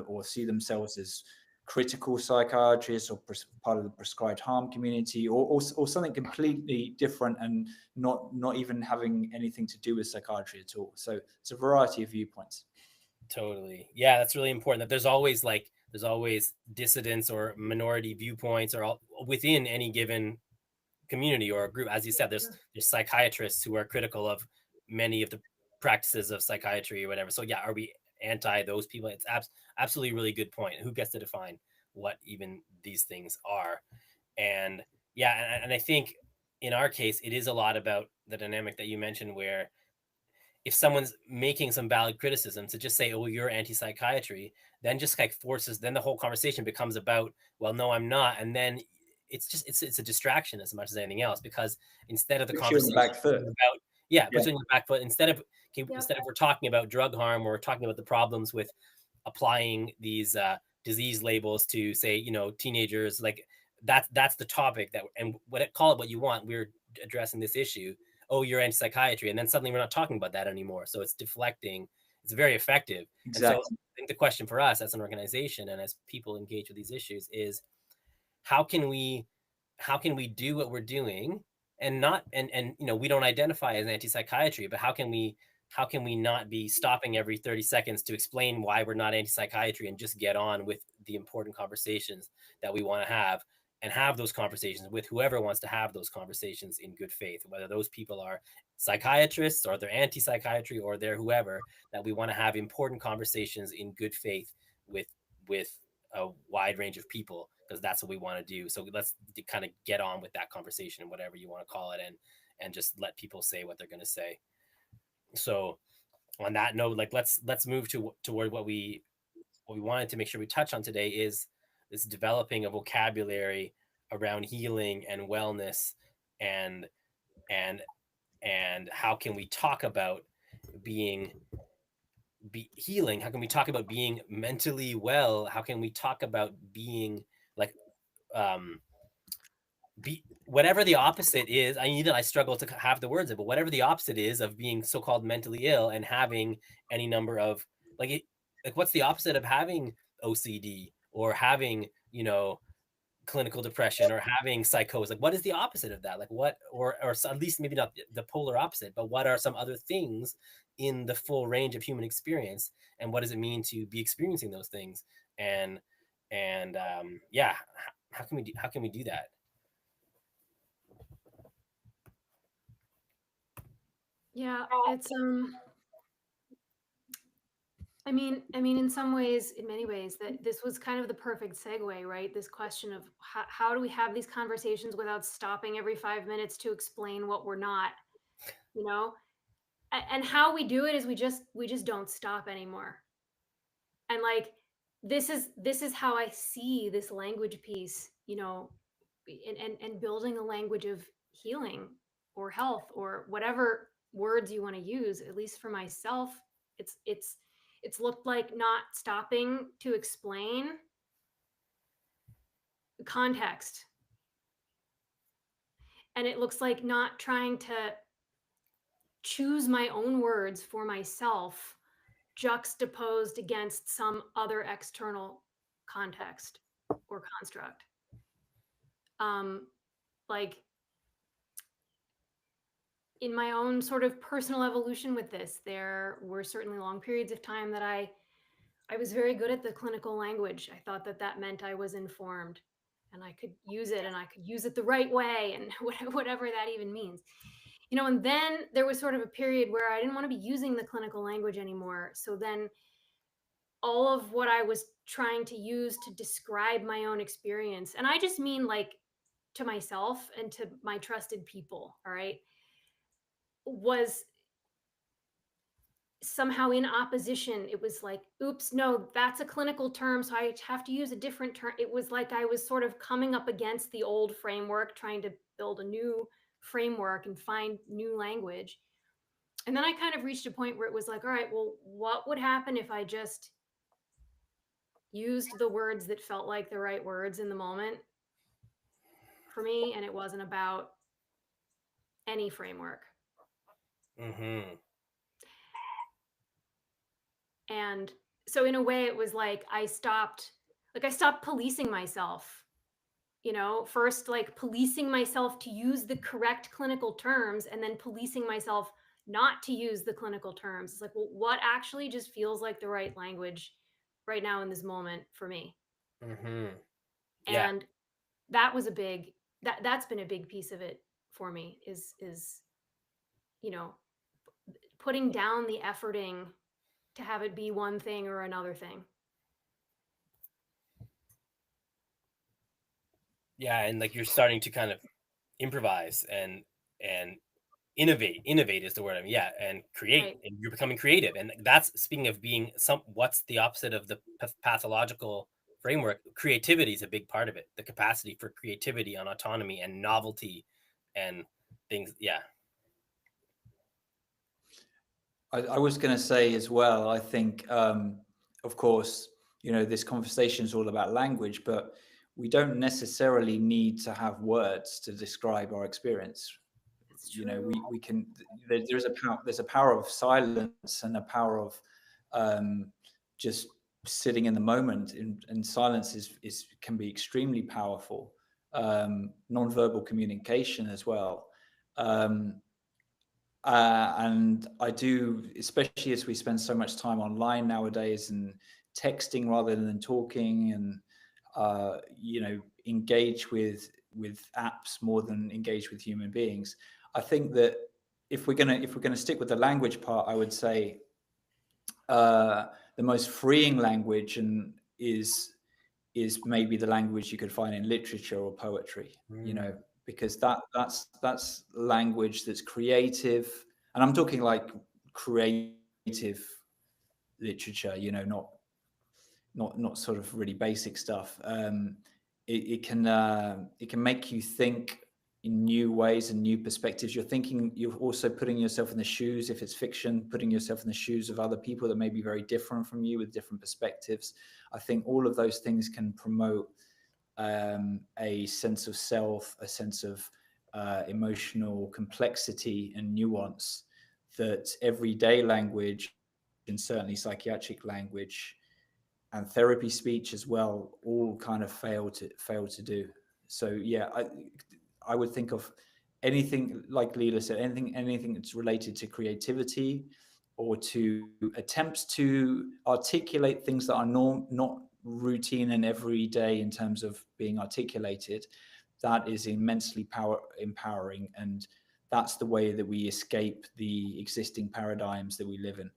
Speaker 2: or see themselves as critical psychiatrists or part of the prescribed harm community, or something completely different and not even having anything to do with psychiatry at all. So it's a variety of viewpoints.
Speaker 1: Totally. Yeah, that's really important, that there's always dissidents or minority viewpoints or within any given community or a group. As you said, there's psychiatrists who are critical of many of the practices of psychiatry or whatever. So yeah, are we anti those people? It's absolutely really good point. Who gets to define what even these things are? And yeah, and I think in our case, it is a lot about the dynamic that you mentioned, where if someone's making some valid criticism, to just say, oh, you're anti-psychiatry, then just like forces, then the whole conversation becomes about, well, no, I'm not. And then it's a distraction as much as anything else, because instead of the conversation
Speaker 2: back foot.
Speaker 1: about puts it in the back foot, instead of we're talking about drug harm, or we're talking about the problems with applying these disease labels to, say, teenagers. Like that's the topic and call it what you want. We're addressing this issue. Oh, you're anti-psychiatry, and then suddenly we're not talking about that anymore. So it's deflecting. It's very effective.
Speaker 2: Exactly.
Speaker 1: And so I think the question for us as an organization and as people engage with these issues is, how can we do what we're doing and not and we don't identify as anti-psychiatry, but how can we not be stopping every 30 seconds to explain why we're not anti-psychiatry and just get on with the important conversations that we want to have, and have those conversations with whoever wants to have those conversations in good faith, whether those people are psychiatrists or they're anti-psychiatry or they're whoever, that we want to have important conversations in good faith with a wide range of people, because that's what we want to do. So let's kind of get on with that conversation, whatever you want to call it, and just let people say what they're going to say. So on that note, like let's move toward what we wanted to make sure we touch on today, is this developing a vocabulary around healing and wellness, and how can we talk about healing? How can we talk about being mentally well? How can we talk about being like whatever the opposite is? I struggle to have the words, but whatever the opposite is of being so-called mentally ill and having any number of like what's the opposite of having OCD or having clinical depression or having psychosis? Like what is the opposite of that? Like what, or at least maybe not the polar opposite, but what are some other things in the full range of human experience, and what does it mean to be experiencing those things? And yeah, how can we do that?
Speaker 3: Yeah, it's I mean, in some ways, in many ways, that this was kind of the perfect segue, right? This question of how do we have these conversations without stopping every 5 minutes to explain what we're not, you know? And how we do it is we just don't stop anymore. And like this is how I see this language piece, and building a language of healing or health or whatever words you want to use. At least for myself, it's looked like not stopping to explain context, and it looks like not trying to choose my own words for myself juxtaposed against some other external context or construct. Like in my own sort of personal evolution with this, there were certainly long periods of time that I was very good at the clinical language. I thought that meant I was informed and I could use it, and I could use it the right way, and whatever that even means. And then there was sort of a period where I didn't want to be using the clinical language anymore. So then all of what I was trying to use to describe my own experience, and I just mean like to myself and to my trusted people, all right, was somehow in opposition. It was like, oops, no, that's a clinical term, so I have to use a different term. It was like I was sort of coming up against the old framework, trying to build a new framework and find new language. And then I kind of reached a point where it was like, all right, well, what would happen if I just used the words that felt like the right words in the moment for me, and it wasn't about any framework?
Speaker 1: Mm-hmm.
Speaker 3: And so in a way it was like I stopped policing myself, first like policing myself to use the correct clinical terms, and then policing myself not to use the clinical terms. It's like, well, what actually just feels like the right language right now in this moment for me?
Speaker 1: Mm-hmm. Yeah.
Speaker 3: And that was that's been a big piece of it for me, is putting down the efforting to have it be one thing or another thing.
Speaker 1: Yeah, and like you're starting to kind of improvise and innovate is the word. I mean, yeah, and create,
Speaker 3: Right.
Speaker 1: and you're becoming creative. And that's, speaking of being what's the opposite of the pathological framework? Creativity is a big part of it. The capacity for creativity and autonomy and novelty and things. Yeah.
Speaker 2: I was going to say as well, I think of course, this conversation is all about language, but we don't necessarily need to have words to describe our experience.
Speaker 3: It's true.
Speaker 2: We can. There's a power of silence and a power of just sitting in the moment. And silence can be extremely powerful. Non-verbal communication as well. And I do, especially as we spend so much time online nowadays and texting rather than talking, and engage with apps more than engage with human beings. I think that if we're gonna stick with the language part, I would say the most freeing language is maybe the language you could find in literature or poetry. Because that's language that's creative, and I'm talking like creative literature, not sort of really basic stuff. It can make you think in new ways and new perspectives. You're also putting yourself in the shoes, if it's fiction, putting yourself in the shoes of other people that may be very different from you with different perspectives. I think all of those things can promote a sense of self, a sense of emotional complexity and nuance that everyday language, and certainly psychiatric language and therapy speech as well, all kind of fail to do. So yeah, I would think of anything, like Leela said, anything that's related to creativity or to attempts to articulate things that are not routine and everyday in terms of being articulated. That is immensely empowering, and that's the way that we escape the existing paradigms that we live in.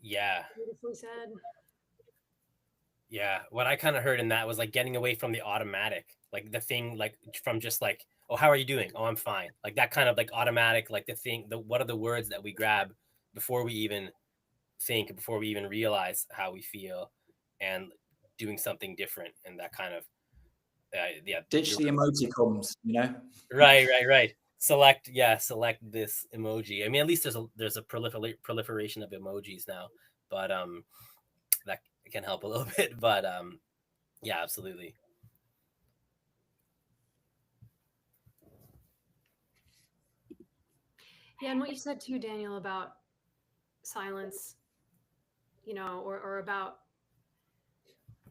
Speaker 1: Yeah.
Speaker 3: Beautifully said.
Speaker 1: Yeah. What I kind of heard in that was like getting away from the automatic, like the thing, like from just like, oh, how are you doing? Oh, I'm fine. Like that kind of like automatic, like what are the words that we grab before we even think, before we even realize how we feel, and doing something different. And that kind of, yeah.
Speaker 2: Ditch the emoticons,
Speaker 1: Right. Select this emoji. I mean, at least there's a proliferation of emojis now, but that can help a little bit. But yeah, absolutely.
Speaker 3: Yeah, and what you said too, Daniel, about silence, or about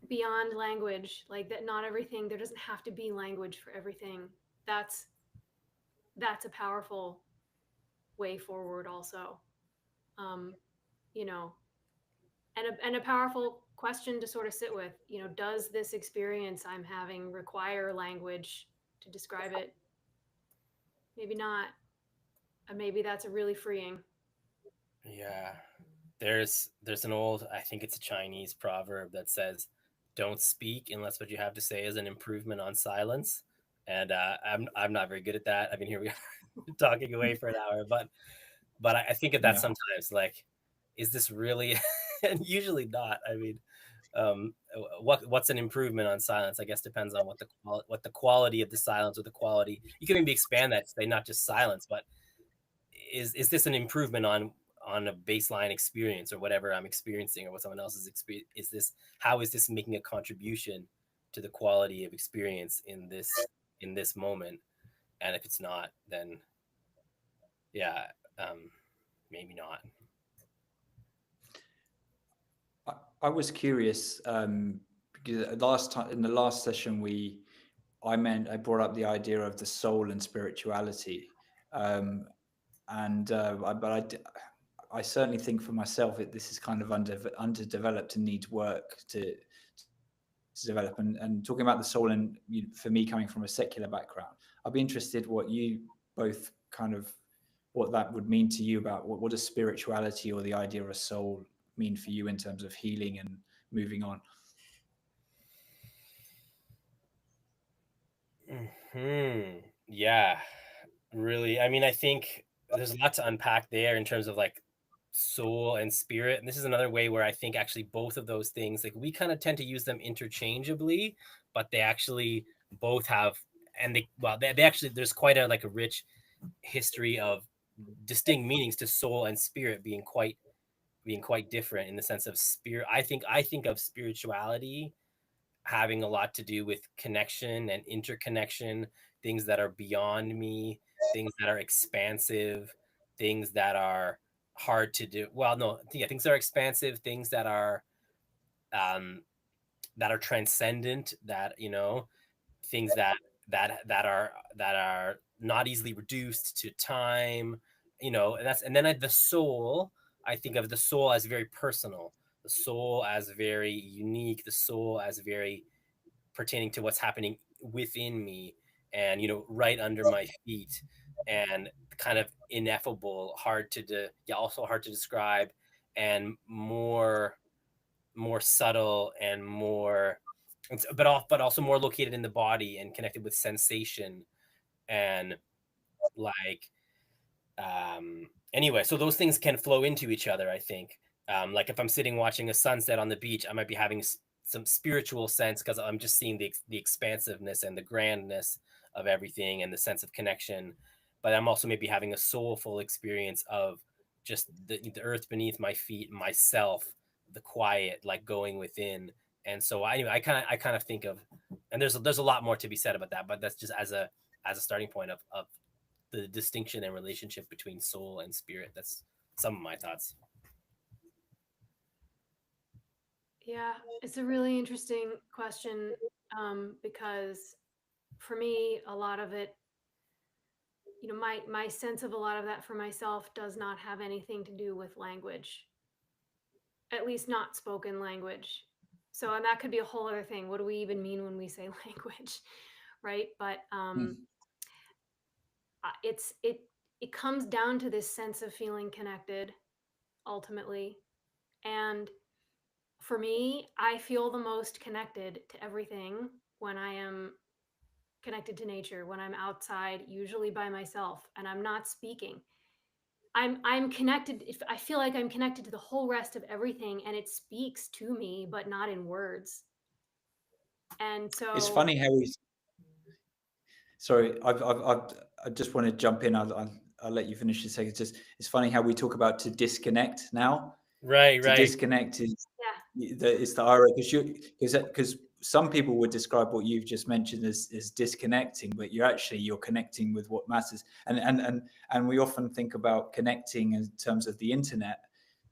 Speaker 3: beyond language, like that not everything, there doesn't have to be language for everything. That's a powerful way forward also. You know, and a powerful question to sort of sit with, does this experience I'm having require language to describe it? Maybe not. And maybe that's a really freeing.
Speaker 1: Yeah. There's an old, I think it's a Chinese proverb that says, "Don't speak unless what you have to say is an improvement on silence." And I'm not very good at that. I mean, here we are talking away for an hour, but I think of that sometimes. Like, is this really? And usually not. I mean, what's an improvement on silence? I guess depends on what the quality of the silence, or the quality. You can maybe expand that to say not just silence, but is this an improvement on a baseline experience, or whatever I'm experiencing, or what someone else is experiencing? How is this making a contribution to the quality of experience in this moment? And if it's not, then yeah, maybe not.
Speaker 2: I was curious because in the last session I brought up the idea of the soul and spirituality, but I certainly think for myself this is kind of underdeveloped and needs work to develop. And talking about the soul, and for me, coming from a secular background, I'd be interested what you both kind of, what that would mean to you, about what does spirituality or the idea of a soul mean for you in terms of healing and moving on.
Speaker 1: Yeah, really. I mean, I think there's a lot to unpack there in terms of like soul and spirit. And this is another way where I think actually both of those things, like we kind of tend to use them interchangeably, but they actually both have, and they actually, there's quite a rich history of distinct meanings to soul and spirit being quite being quite different in the sense of spirit. I think of spirituality having a lot to do with connection and interconnection, things that are beyond me, things that are expansive, things that are hard to do. Well, no, yeah, things that are expansive, things um, that are transcendent, that things that are not easily reduced to time, and then the soul. I think of the soul as very personal, the soul as very unique, the soul as very pertaining to what's happening within me, and right under my feet, and kind of ineffable, also hard to describe, and more subtle, and but also more located in the body and connected with sensation, and like anyway, so those things can flow into each other, I think. Like if I'm sitting watching a sunset on the beach, I might be having some spiritual sense because I'm just seeing the expansiveness and the grandness of everything and the sense of connection. But I'm also maybe having a soulful experience of just the earth beneath my feet, myself, the quiet, like going within. And so anyway, I kind of think of, and there's a lot more to be said about that, but that's just as a starting point of the distinction and relationship between soul and spirit. That's some of my thoughts.
Speaker 3: Yeah, it's a really interesting question, because for me, a lot of it, my sense of a lot of that for myself does not have anything to do with language, at least not spoken language. So, and that could be a whole other thing. What do we even mean when we say language, right? But it comes down to this sense of feeling connected ultimately. And for me, I feel the most connected to everything when I am connected to nature, when I'm outside, usually by myself, and I'm not speaking. I'm connected. If I feel like I'm connected to the whole rest of everything, and it speaks to me, but not in words. And
Speaker 2: It's
Speaker 3: so,
Speaker 2: funny how we. Sorry, I just want to jump in. I'll let you finish in a second. It's funny how we talk about to disconnect now.
Speaker 1: Right,
Speaker 2: To
Speaker 1: right.
Speaker 2: disconnect is the irony, because some people would describe what you've just mentioned as disconnecting, but you're connecting with what matters. And we often think about connecting in terms of the internet.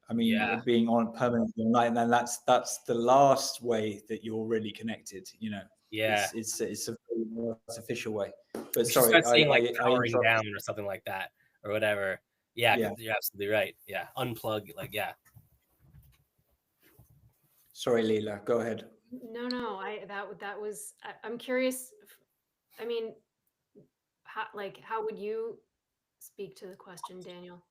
Speaker 2: I mean,
Speaker 1: Yeah.
Speaker 2: being on permanently online, and that's the last way that you're really connected.
Speaker 1: Yeah.
Speaker 2: It's a very more artificial way. But
Speaker 1: We should
Speaker 2: sorry,
Speaker 1: start saying like
Speaker 2: I
Speaker 1: powering
Speaker 2: interrupt.
Speaker 1: down or something like that, or whatever. Yeah,
Speaker 2: Yeah,
Speaker 1: because you're absolutely right. Yeah, unplug. Like, yeah.
Speaker 2: sorry, Leela, go ahead.
Speaker 3: no, that was. I'm curious. I mean, how would you speak to the question, Daniel?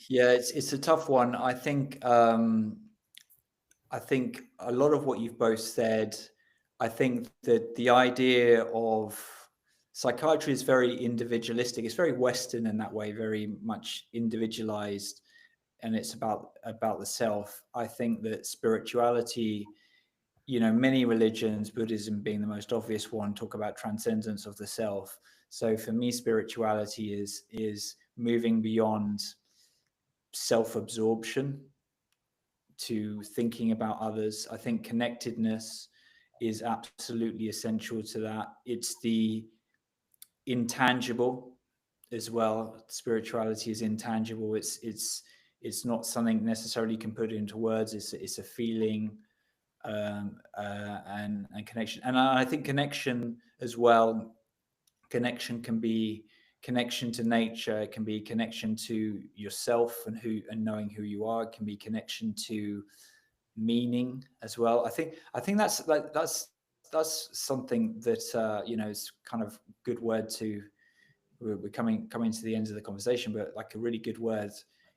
Speaker 2: Yeah, it's a tough one. I think a lot of what you've both said, I think that the idea of psychiatry is very individualistic. It's very Western in that way, very much individualized, and it's about the self. I think that spirituality, many religions, Buddhism being the most obvious one, talk about transcendence of the self. So for me, spirituality is moving beyond self-absorption to thinking about others. I think connectedness is absolutely essential to that. It's the intangible as well. Spirituality is intangible. It's not something necessarily you can put into words. It's a feeling, and connection. And I think connection as well. Connection can be connection to nature. It can be connection to yourself and knowing who you are. It can be connection to meaning as well. I think that's something that is kind of good word to. We're coming to the end of the conversation, but like a really good word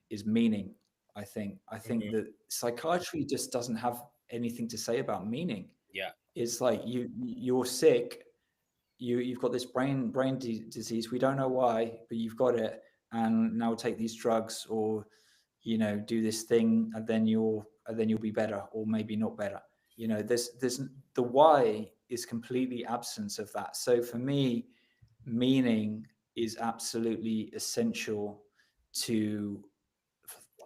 Speaker 2: is meaning. I think
Speaker 1: Mhm.
Speaker 2: that psychiatry just doesn't have anything to say about meaning.
Speaker 1: Yeah.
Speaker 2: It's like you're sick, you've got this brain disease. We don't know why, but you've got it, and now take these drugs, or do this thing, and then you'll be better, or maybe not better. There's the why is completely absence of that. So for me, meaning is absolutely essential to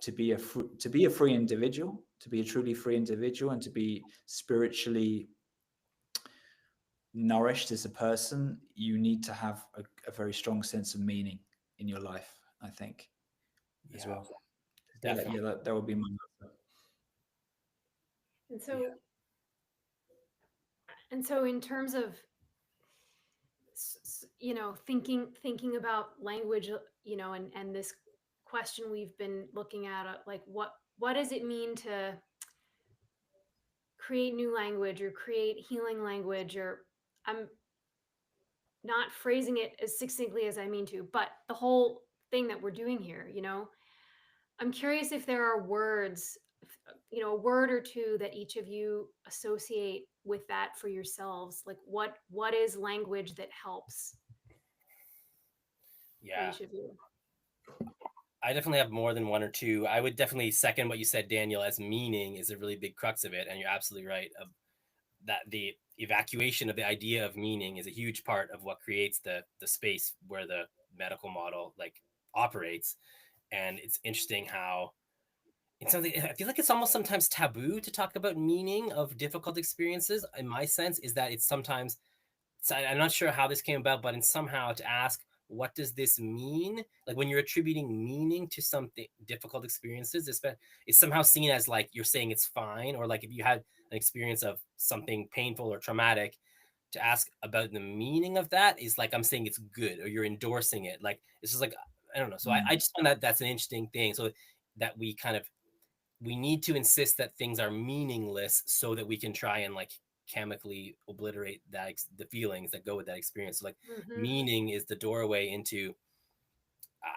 Speaker 2: to be a free individual, to be a truly free individual, and to be spiritually nourished as a person, you need to have a very strong sense of meaning in your life, I think, as well.
Speaker 1: Definitely.
Speaker 2: That would be my answer.
Speaker 3: And so in terms of thinking about language, and this question we've been looking at, like what does it mean to create new language or create healing language? Or I'm not phrasing it as succinctly as I mean to, but the whole thing that we're doing here, I'm curious if there are words, a word or two that each of you associate with that for yourselves. Like what is language that helps for each of you?
Speaker 1: I definitely have more than one or two. I would definitely second what you said, Daniel, as meaning is a really big crux of it. And you're absolutely right. That the evacuation of the idea of meaning is a huge part of what creates the space where the medical model like operates. And it's interesting how it's something, I feel like it's almost sometimes taboo to talk about meaning of difficult experiences. In my sense is that it's sometimes, I'm not sure how this came about, but in somehow to ask, what does this mean? Like when you're attributing meaning to something difficult experiences, it's somehow seen as like you're saying it's fine, or like if you had an experience of something painful or traumatic, to ask about the meaning of that is like I'm saying it's good or you're endorsing it. Like it's just like I don't know. So I just find that that's an interesting thing. So that we need to insist that things are meaningless so that we can try and like chemically obliterate the feelings that go with that experience. So like meaning is the doorway into,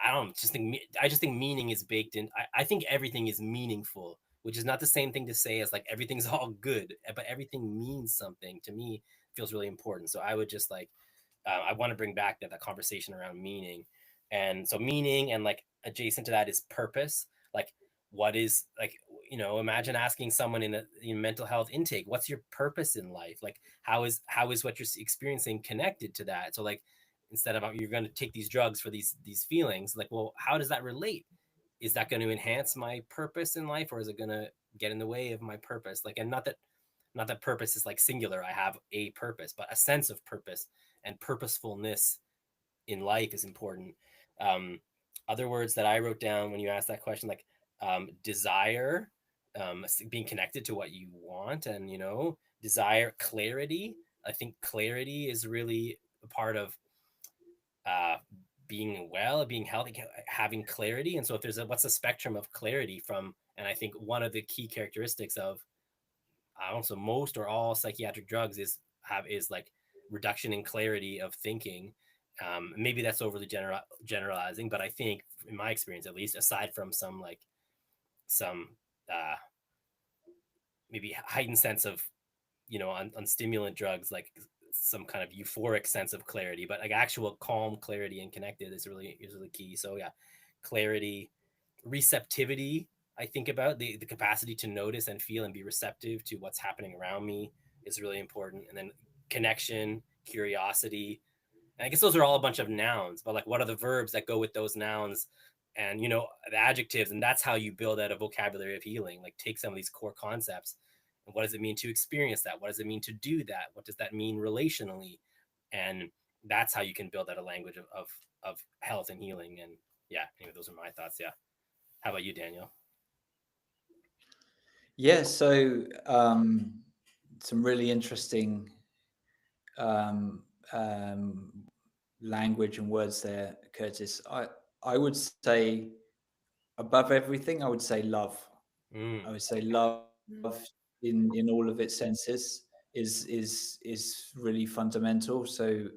Speaker 1: I just think meaning is baked in. I think everything is meaningful, which is not the same thing to say as like everything's all good, but everything means something. To me, feels really important. So I would just like, I want to bring back that conversation around meaning. And so meaning, and like adjacent to that is purpose. Like what is, like, imagine asking someone in a mental health intake, what's your purpose in life? Like how is what you're experiencing connected to that? So like instead of you're going to take these drugs for these feelings, like, well, how does that relate? Is that going to enhance my purpose in life, or is it going to get in the way of my purpose? Like, and not that purpose is like singular, I have a purpose, but a sense of purpose and purposefulness in life is important. Other words that I wrote down when you asked that question, like desire, being connected to what you want, and desire, clarity. I think clarity is really a part of being well, being healthy, having clarity. And so if there's what's the spectrum of clarity from, and I think one of the key characteristics of also most or all psychiatric drugs is like reduction in clarity of thinking. Maybe that's overly generalizing, but I think in my experience, at least, aside from some maybe heightened sense of, on stimulant drugs, like some kind of euphoric sense of clarity, but like actual calm clarity and connected is really key. So yeah, clarity, receptivity. I think about the capacity to notice and feel and be receptive to what's happening around me is really important. And then connection, curiosity. And I guess those are all a bunch of nouns, but like what are the verbs that go with those nouns, and the adjectives? And that's how you build out a vocabulary of healing. Like take some of these core concepts, and what does it mean to experience that? What does it mean to do that? What does that mean relationally? And that's how you can build out a language of health and healing. And yeah, anyway, those are my thoughts. Yeah. How about you, Daniel?
Speaker 2: Yeah, so some really interesting language and words there, Curtis. I would say above everything, I would say love. I would say love in all of its senses is really fundamental. So,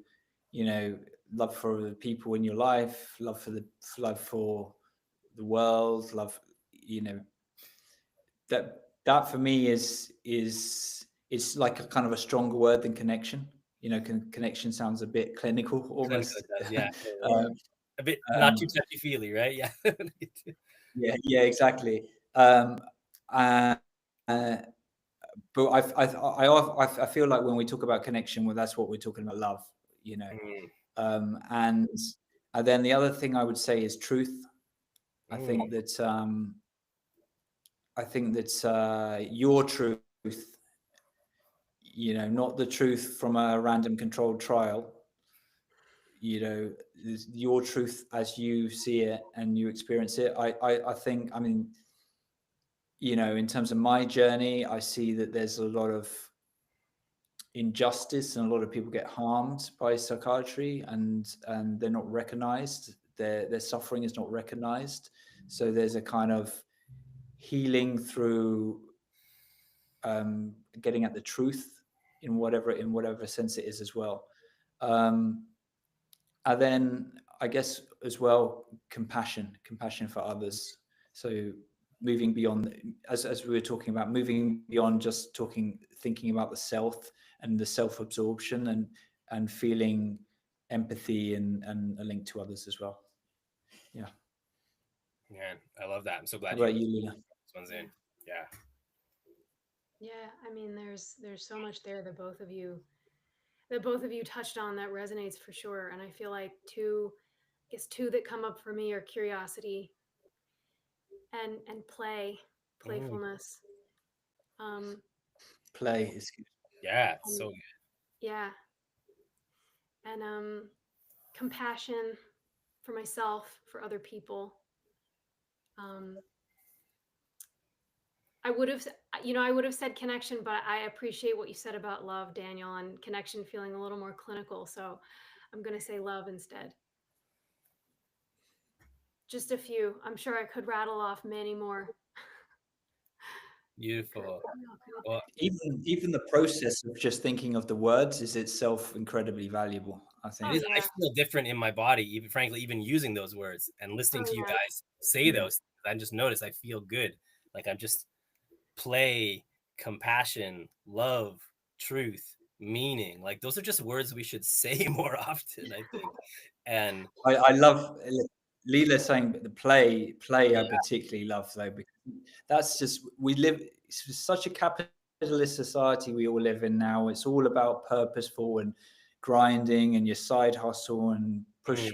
Speaker 2: love for the people in your life, love for the world, love, that for me is it's like a kind of a stronger word than connection. Connection sounds a bit clinical almost.
Speaker 1: Yeah. A bit not too touchy feely, right? Yeah.
Speaker 2: yeah, exactly. But I feel like when we talk about connection, well, that's what we're talking about, love. And then the other thing I would say is truth. I think that I think that your truth, you know, not the truth from a random controlled trial, you know, your truth as you see it and you experience it. I think, I mean, you know, in terms of my journey, I see that there's a lot of injustice and a lot of people get harmed by psychiatry, and they're not recognized. Their suffering is not recognized. So there's a kind of healing through getting at the truth in whatever sense it is as well. And then I guess as well, compassion for others. So moving beyond, as we were talking about, moving beyond just thinking about the self and the self-absorption, and feeling empathy and a link to others as well. Yeah.
Speaker 1: Man, I love that. I'm so glad
Speaker 2: How about you, Lila?
Speaker 1: This one's in. Yeah.
Speaker 3: Yeah, I mean, there's so much there that both of you touched on that resonates for sure. And I feel like two that come up for me are curiosity and playfulness.
Speaker 2: Play is good.
Speaker 1: Yeah, it's so good.
Speaker 3: Yeah. And compassion for myself, for other people. I would have said connection, but I appreciate what you said about love, Daniel, and connection feeling a little more clinical. So I'm going to say love instead. Just a few. I'm sure I could rattle off many more.
Speaker 1: Beautiful. Well,
Speaker 2: even the process of just thinking of the words is itself incredibly valuable, I think.
Speaker 1: I feel different in my body, even frankly, even using those words and listening to you guys say those. I just noticed I feel good. Like I'm just play, compassion, love, truth, meaning. Like those are just words we should say more often, I think. And
Speaker 2: I love Leela saying the play I particularly love, though, because that's just, we live, it's such a capitalist society we all live in now. It's all about purposeful and grinding and your side hustle and push.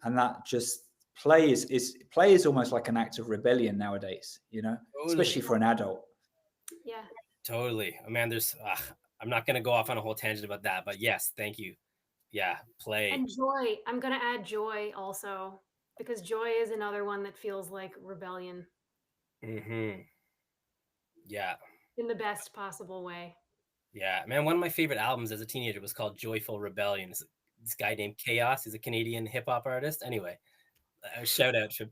Speaker 2: And that just play is almost like an act of rebellion nowadays, you know, especially for an adult.
Speaker 3: Yeah.
Speaker 1: Totally. Oh, man, there's I'm not going to go off on a whole tangent about that, but yes, thank you. Yeah, play.
Speaker 3: And joy. I'm going to add joy also, because joy is another one that feels like rebellion.
Speaker 1: Mm-hmm. Yeah.
Speaker 3: In the best possible way.
Speaker 1: Yeah, man, one of my favorite albums as a teenager was called Joyful Rebellion. It's this guy named Chaos. He's a Canadian hip-hop artist. Anyway, a shout out to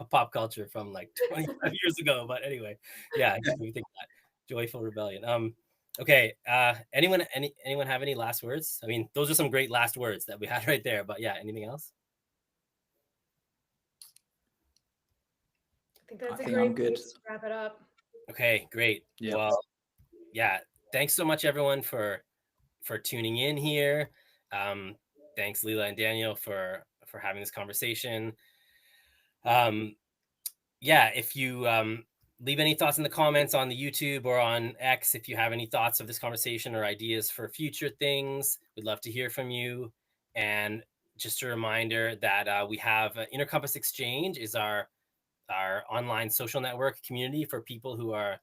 Speaker 1: pop culture from like 25 years ago. But anyway, yeah, we think that Joyful Rebellion. Okay. Anyone have any last words? I mean, those are some great last words that we had right there. But yeah, anything else?
Speaker 3: I think that's a great place to wrap it up.
Speaker 1: Okay, great. Yeah. Well, yeah. Thanks so much, everyone, for tuning in here. Thanks, Leela and Daniel, for having this conversation. Yeah, if you leave any thoughts in the comments on the YouTube or on X, if you have any thoughts of this conversation or ideas for future things, we'd love to hear from you. And just a reminder that we have Inner Compass Exchange is our online social network community for people who are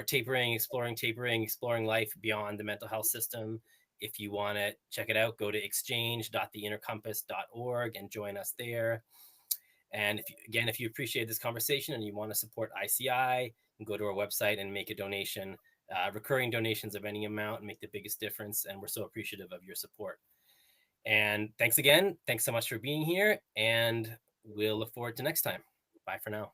Speaker 1: tapering, exploring life beyond the mental health system. If you want to check it out, go to exchange.theinnercompass.org and join us there. And if you appreciate this conversation and you want to support ICI, you can go to our website and make a donation. Recurring donations of any amount make the biggest difference, and we're so appreciative of your support. And thanks again. Thanks so much for being here, and we'll look forward to next time. Bye for now.